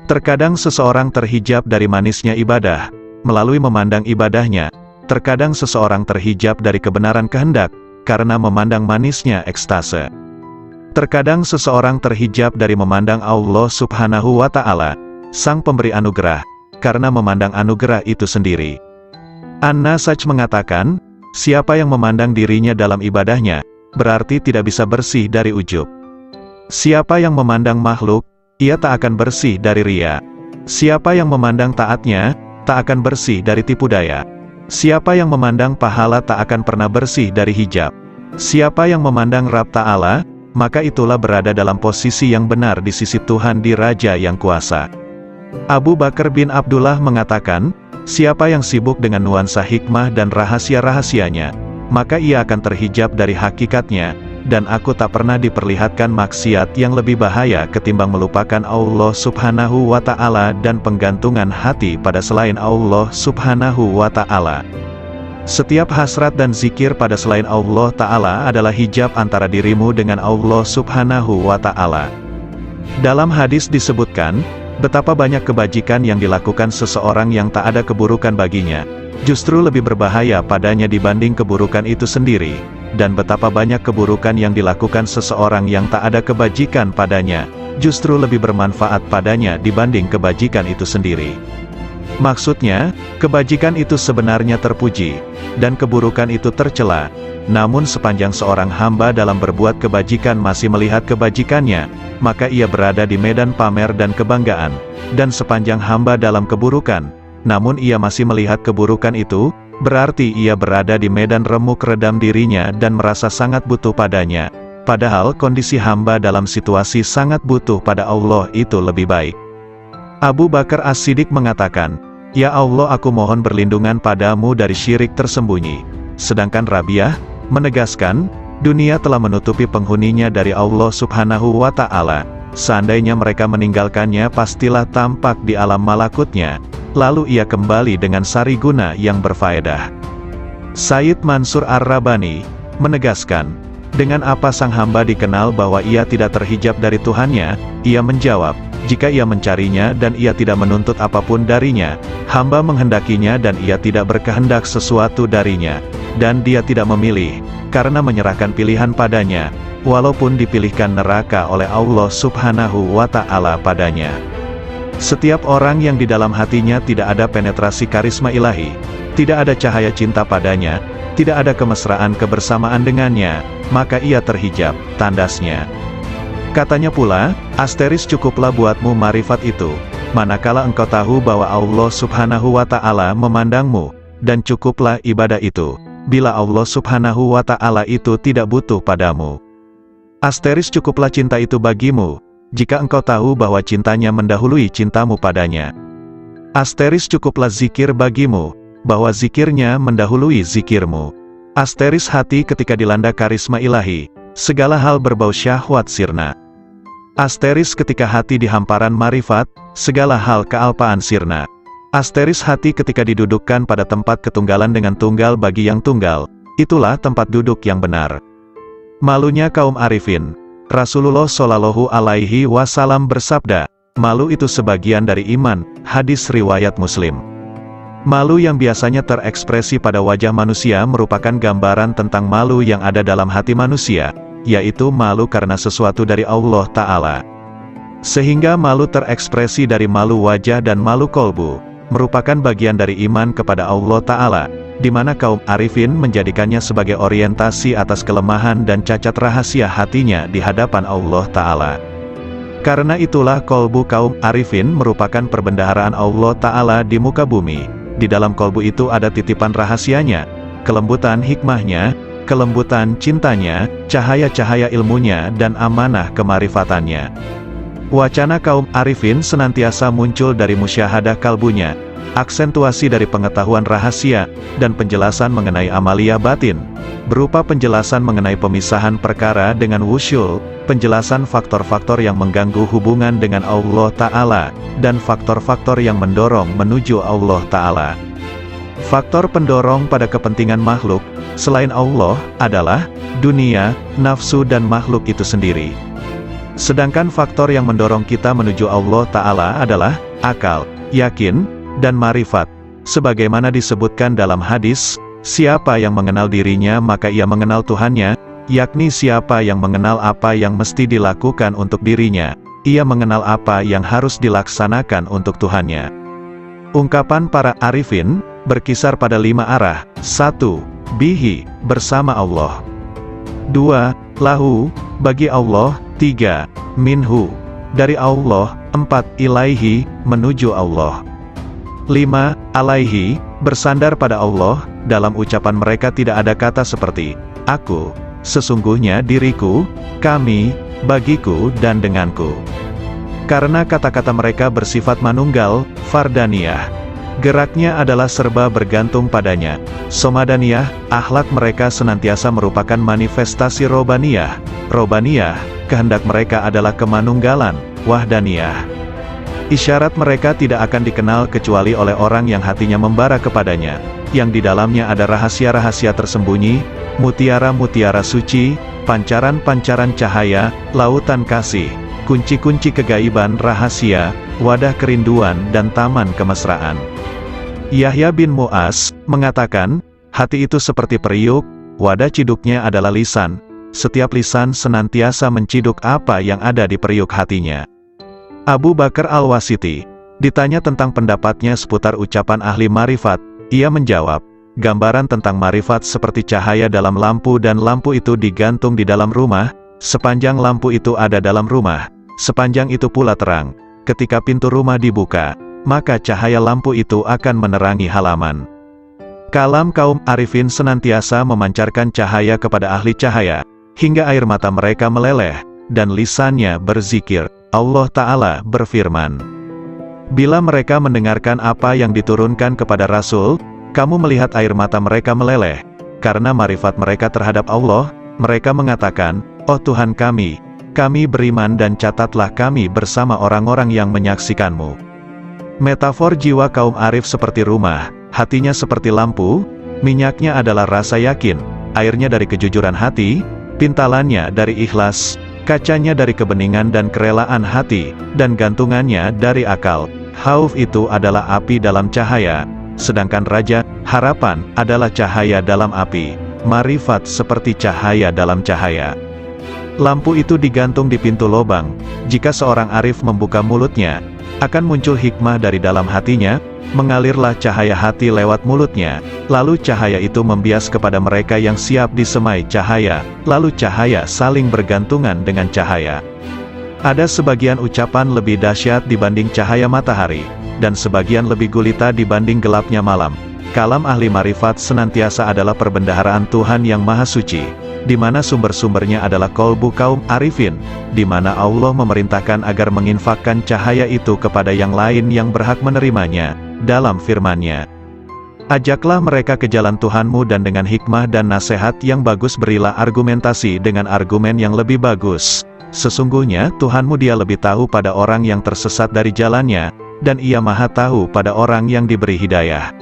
Terkadang seseorang terhijab dari manisnya ibadah, melalui memandang ibadahnya. Terkadang seseorang terhijab dari kebenaran kehendak, karena memandang manisnya ekstase. Terkadang seseorang terhijab dari memandang Allah Subhanahu wa Ta'ala, Sang Pemberi Anugerah, karena memandang anugerah itu sendiri. An-Nasaj mengatakan, siapa yang memandang dirinya dalam ibadahnya, berarti tidak bisa bersih dari ujub. Siapa yang memandang makhluk, ia tak akan bersih dari riya. Siapa yang memandang taatnya, tak akan bersih dari tipu daya. Siapa yang memandang pahala tak akan pernah bersih dari hijab. Siapa yang memandang Rabb Ta'ala, maka itulah berada dalam posisi yang benar di sisi Tuhan di Raja yang kuasa. Abu Bakar bin Abdullah mengatakan, siapa yang sibuk dengan nuansa hikmah dan rahasia-rahasianya, maka ia akan terhijab dari hakikatnya, dan aku tak pernah diperlihatkan maksiat yang lebih bahaya ketimbang melupakan Allah Subhanahu wa Ta'ala dan penggantungan hati pada selain Allah Subhanahu wa Ta'ala. Setiap hasrat dan zikir pada selain Allah Ta'ala adalah hijab antara dirimu dengan Allah Subhanahu wa Ta'ala. Dalam hadis disebutkan, betapa banyak kebajikan yang dilakukan seseorang yang tak ada keburukan baginya, justru lebih berbahaya padanya dibanding keburukan itu sendiri, dan betapa banyak keburukan yang dilakukan seseorang yang tak ada kebajikan padanya, justru lebih bermanfaat padanya dibanding kebajikan itu sendiri. Maksudnya, kebajikan itu sebenarnya terpuji, dan keburukan itu tercela. Namun sepanjang seorang hamba dalam berbuat kebajikan masih melihat kebajikannya, maka ia berada di medan pamer dan kebanggaan. Dan sepanjang hamba dalam keburukan, namun ia masih melihat keburukan itu, berarti ia berada di medan remuk redam dirinya dan merasa sangat butuh padanya. Padahal kondisi hamba dalam situasi sangat butuh pada Allah itu lebih baik. Abu Bakar As-Siddiq mengatakan, "Ya Allah, aku mohon berlindungan padamu dari syirik tersembunyi." Sedangkan Rabi'ah menegaskan, dunia telah menutupi penghuninya dari Allah Subhanahu wa Ta'ala. Seandainya mereka meninggalkannya, pastilah tampak di alam malakutnya, lalu ia kembali dengan sari guna yang berfaedah. Sayyid Mansur Ar-Rabbani menegaskan, dengan apa sang hamba dikenal bahwa ia tidak terhijab dari Tuhannya? Ia menjawab, jika ia mencarinya dan ia tidak menuntut apapun darinya, hamba menghendakinya dan ia tidak berkehendak sesuatu darinya, dan dia tidak memilih, karena menyerahkan pilihan padanya, walaupun dipilihkan neraka oleh Allah Subhanahu wa Ta'ala padanya. Setiap orang yang di dalam hatinya tidak ada penetrasi karisma ilahi, tidak ada cahaya cinta padanya, tidak ada kemesraan kebersamaan dengannya, maka ia terhijab, tandasnya. Katanya pula, asteris cukuplah buatmu marifat itu, manakala engkau tahu bahwa Allah Subhanahu wa Ta'ala memandangmu, dan cukuplah ibadah itu, bila Allah Subhanahu wa Ta'ala itu tidak butuh padamu. Asteris cukuplah cinta itu bagimu, jika engkau tahu bahwa cintanya mendahului cintamu padanya. Asteris cukuplah zikir bagimu, bahwa zikirnya mendahului zikirmu. Asteris hati ketika dilanda karisma ilahi, segala hal berbau syahwat sirna. Asteris ketika hati di hamparan marifat, segala hal kealpaan sirna. Asteris hati ketika didudukkan pada tempat ketunggalan dengan tunggal bagi yang tunggal, itulah tempat duduk yang benar. Malunya kaum arifin. Rasulullah Shallallahu Alaihi Wasallam bersabda, malu itu sebagian dari iman, hadis riwayat Muslim. Malu yang biasanya terekspresi pada wajah manusia merupakan gambaran tentang malu yang ada dalam hati manusia, yaitu malu karena sesuatu dari Allah Ta'ala. Sehingga malu terekspresi dari malu wajah dan malu kolbu, merupakan bagian dari iman kepada Allah Ta'ala, di mana kaum arifin menjadikannya sebagai orientasi atas kelemahan dan cacat rahasia hatinya di hadapan Allah Ta'ala. Karena itulah kolbu kaum arifin merupakan perbendaharaan Allah Ta'ala di muka bumi. Di dalam kolbu itu ada titipan rahasianya, kelembutan hikmahnya, kelembutan cintanya, cahaya-cahaya ilmunya dan amanah kemarifatannya. Wacana kaum arifin senantiasa muncul dari musyahadah kalbunya, aksentuasi dari pengetahuan rahasia, dan penjelasan mengenai amalia batin, berupa penjelasan mengenai pemisahan perkara dengan wusyul, penjelasan faktor-faktor yang mengganggu hubungan dengan Allah Ta'ala, dan faktor-faktor yang mendorong menuju Allah Ta'ala. Faktor pendorong pada kepentingan makhluk, selain Allah, adalah dunia, nafsu dan makhluk itu sendiri. Sedangkan faktor yang mendorong kita menuju Allah Ta'ala adalah akal, yakin, dan marifat. Sebagaimana disebutkan dalam hadis, siapa yang mengenal dirinya maka ia mengenal Tuhannya, yakni siapa yang mengenal apa yang mesti dilakukan untuk dirinya, ia mengenal apa yang harus dilaksanakan untuk Tuhannya. Ungkapan para arifin berkisar pada 5 arah. 1. Bihi, bersama Allah. 2. Lahu, bagi Allah. 3. Minhu, dari Allah. 4. Ilaihi, menuju Allah. 5. Alaihi, bersandar pada Allah. Dalam ucapan mereka tidak ada kata seperti aku, sesungguhnya diriku, kami, bagiku dan denganku. Karena kata-kata mereka bersifat manunggal, fardaniyah. Geraknya adalah serba bergantung padanya. Somadaniyah, akhlak mereka senantiasa merupakan manifestasi robaniyah. Robaniyah, kehendak mereka adalah kemanunggalan, wahdaniyah. Isyarat mereka tidak akan dikenal kecuali oleh orang yang hatinya membara kepadanya, yang di dalamnya ada rahasia-rahasia tersembunyi, mutiara-mutiara suci, pancaran-pancaran cahaya, lautan kasih, kunci-kunci kegaiban rahasia, wadah kerinduan dan taman kemesraan. Yahya bin Mu'az mengatakan, hati itu seperti periuk, wadah ciduknya adalah lisan. Setiap lisan senantiasa menciduk apa yang ada di periuk hatinya. Abu Bakar Al-Wasiti, Ditanya tentang pendapatnya seputar ucapan ahli marifat, ia menjawab, gambaran tentang marifat seperti cahaya dalam lampu dan lampu itu digantung di dalam rumah, sepanjang lampu itu ada dalam rumah, sepanjang itu pula terang. Ketika pintu rumah dibuka, maka cahaya lampu itu akan menerangi halaman. Kalam kaum arifin senantiasa memancarkan cahaya kepada ahli cahaya, hingga air mata mereka meleleh, dan lisannya berzikir. Allah Ta'ala berfirman, bila mereka mendengarkan apa yang diturunkan kepada Rasul, kamu melihat air mata mereka meleleh, karena marifat mereka terhadap Allah, mereka mengatakan, oh Tuhan kami beriman dan catatlah kami bersama orang-orang yang menyaksikanmu. Metafor jiwa kaum arif seperti rumah, hatinya seperti lampu, minyaknya adalah rasa yakin, airnya dari kejujuran hati, pintalannya dari ikhlas, kacanya dari kebeningan dan kerelaan hati, dan gantungannya dari akal. Khauf itu adalah api dalam cahaya, sedangkan raja, harapan, adalah cahaya dalam api. Marifat seperti cahaya dalam cahaya. Lampu itu digantung di pintu lobang. Jika seorang arif membuka mulutnya, akan muncul hikmah dari dalam hatinya, mengalirlah cahaya hati lewat mulutnya, lalu cahaya itu membias kepada mereka yang siap disemai cahaya, lalu cahaya saling bergantungan dengan cahaya. Ada sebagian ucapan lebih dahsyat dibanding cahaya matahari, dan sebagian lebih gulita dibanding gelapnya malam. Kalam ahli marifat senantiasa adalah perbendaharaan Tuhan yang Maha Suci, di mana sumber-sumbernya adalah kolbu kaum arifin, di mana Allah memerintahkan agar menginfakkan cahaya itu kepada yang lain yang berhak menerimanya, dalam firman-Nya. Ajaklah mereka ke jalan Tuhanmu dan dengan hikmah dan nasihat yang bagus berilah argumentasi dengan argumen yang lebih bagus. Sesungguhnya Tuhanmu Dia lebih tahu pada orang yang tersesat dari jalannya, dan Ia Maha tahu pada orang yang diberi hidayah.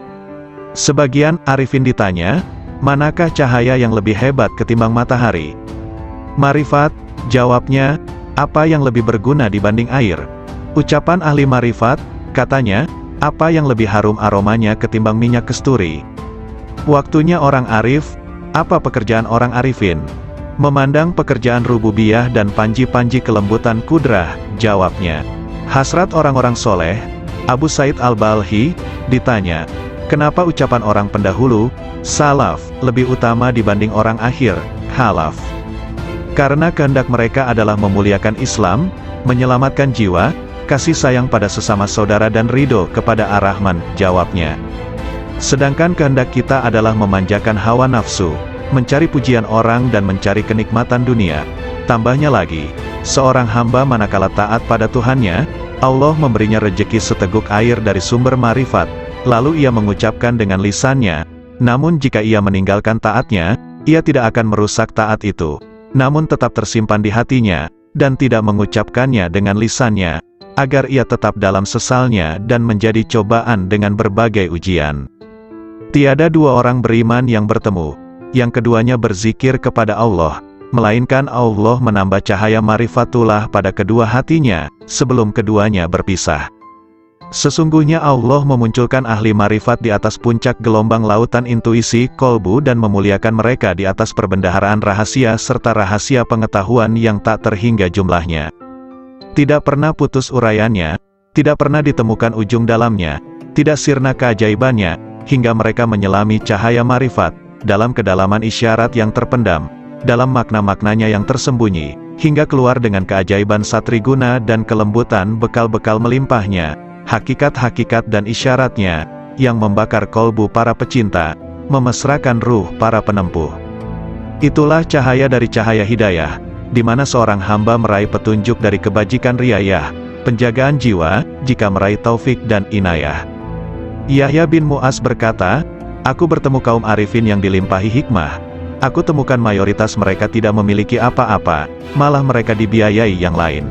Sebagian arifin ditanya, manakah cahaya yang lebih hebat ketimbang matahari? Marifat, jawabnya, apa yang lebih berguna dibanding air? Ucapan ahli marifat, katanya, apa yang lebih harum aromanya ketimbang minyak kesturi? Waktunya orang arif, apa pekerjaan orang arifin? Memandang pekerjaan rububiyah dan panji-panji kelembutan kudrah, jawabnya. Hasrat orang-orang soleh, Abu Said Al-Balhi, ditanya, kenapa ucapan orang pendahulu, salaf, lebih utama dibanding orang akhir, khalaf? Karena kehendak mereka adalah memuliakan Islam, menyelamatkan jiwa, kasih sayang pada sesama saudara dan ridho kepada Ar-Rahman, jawabnya. Sedangkan kehendak kita adalah memanjakan hawa nafsu, mencari pujian orang dan mencari kenikmatan dunia. Tambahnya lagi, seorang hamba manakala taat pada Tuhannya, Allah memberinya rejeki seteguk air dari sumber marifat, lalu ia mengucapkan dengan lisannya, namun jika ia meninggalkan taatnya, ia tidak akan merusak taat itu, namun tetap tersimpan di hatinya, dan tidak mengucapkannya dengan lisannya, agar ia tetap dalam sesalnya dan menjadi cobaan dengan berbagai ujian. Tiada dua orang beriman yang bertemu, yang keduanya berzikir kepada Allah, melainkan Allah menambah cahaya marifatullah pada kedua hatinya, sebelum keduanya berpisah. Sesungguhnya Allah memunculkan ahli marifat di atas puncak gelombang lautan intuisi, kolbu dan memuliakan mereka di atas perbendaharaan rahasia serta rahasia pengetahuan yang tak terhingga jumlahnya. Tidak pernah putus uraiannya, tidak pernah ditemukan ujung dalamnya, tidak sirna keajaibannya, hingga mereka menyelami cahaya marifat, dalam kedalaman isyarat yang terpendam, dalam makna-maknanya yang tersembunyi, hingga keluar dengan keajaiban satriguna dan kelembutan bekal-bekal melimpahnya, hakikat-hakikat dan isyaratnya, yang membakar kolbu para pecinta, memesrakan ruh para penempuh. Itulah cahaya dari cahaya hidayah, di mana seorang hamba meraih petunjuk dari kebajikan riayah, penjagaan jiwa, jika meraih taufik dan inayah. Yahya bin Mu'az berkata, aku bertemu kaum arifin yang dilimpahi hikmah. Aku temukan mayoritas mereka tidak memiliki apa-apa, malah mereka dibiayai yang lain.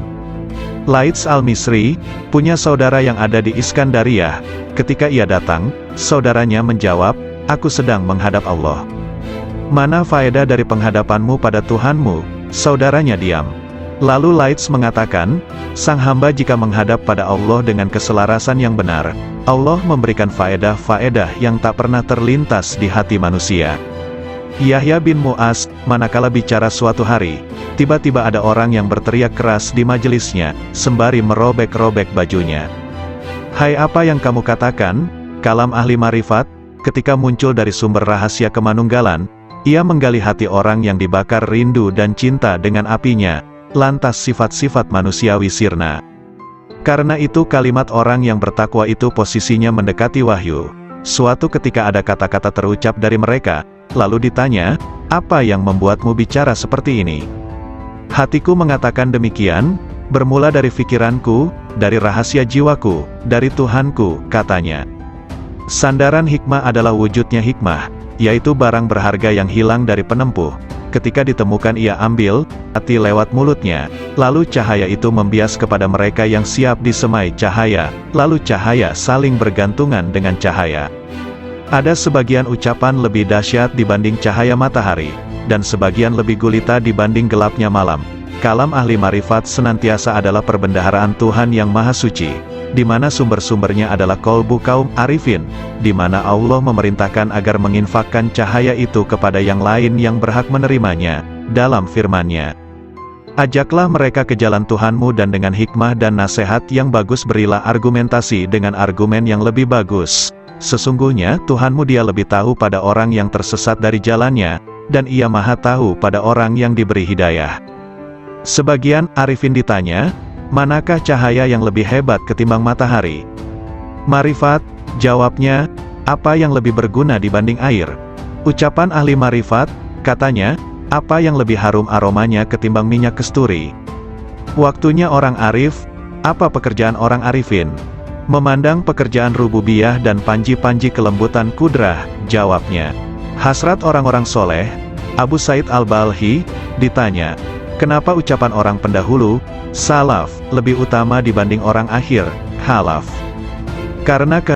Laits al-Misri, punya saudara yang ada di Iskandariyah. Ketika ia datang, saudaranya menjawab, aku sedang menghadap Allah. Mana faedah dari penghadapanmu pada Tuhanmu? Saudaranya diam. Lalu Laits mengatakan, sang hamba jika menghadap pada Allah dengan keselarasan yang benar, Allah memberikan faedah-faedah yang tak pernah terlintas di hati manusia. Yahya bin Mu'az, manakala bicara suatu hari, tiba-tiba ada orang yang berteriak keras di majelisnya, sembari merobek-robek bajunya. Hai, apa yang kamu katakan? Kalam ahli marifat. Ketika muncul dari sumber rahasia kemanunggalan, ia menggali hati orang yang dibakar rindu dan cinta dengan apinya, lantas sifat-sifat manusiawi sirna. Karena itu kalimat orang yang bertakwa itu posisinya mendekati wahyu. Suatu ketika ada kata-kata terucap dari mereka, lalu ditanya, apa yang membuatmu bicara seperti ini? Hatiku mengatakan demikian, bermula dari pikiranku, dari rahasia jiwaku, dari Tuhanku, katanya. Sandaran hikmah adalah wujudnya hikmah, yaitu barang berharga yang hilang dari penempuh. Ketika ditemukan ia ambil, hati lewat mulutnya, lalu cahaya itu membias kepada mereka yang siap disemai cahaya, lalu cahaya saling bergantungan dengan cahaya. Ada sebagian ucapan lebih dahsyat dibanding cahaya matahari, dan sebagian lebih gulita dibanding gelapnya malam. Kalam ahli marifat senantiasa adalah perbendaharaan Tuhan yang Maha Suci, di mana sumber-sumbernya adalah kolbu kaum arifin, di mana Allah memerintahkan agar menginfakkan cahaya itu kepada yang lain yang berhak menerimanya, dalam firman-Nya. Ajaklah mereka ke jalan Tuhanmu dan dengan hikmah dan nasihat yang bagus berilah argumentasi dengan argumen yang lebih bagus. Sesungguhnya Tuhanmu Dia lebih tahu pada orang yang tersesat dari jalannya, dan Ia Maha tahu pada orang yang diberi hidayah. Sebagian arifin ditanya, manakah cahaya yang lebih hebat ketimbang matahari? Marifat, jawabnya, apa yang lebih berguna dibanding air? Ucapan ahli marifat, katanya, apa yang lebih harum aromanya ketimbang minyak kesturi? Waktunya orang arif, apa pekerjaan orang arifin? Memandang pekerjaan rububiyah dan panji-panji kelembutan kudrah, jawabnya. Hasrat orang-orang soleh, Abu Said Al-Balhi, ditanya, kenapa ucapan orang pendahulu, salaf, lebih utama dibanding orang akhir, khalaf? Karena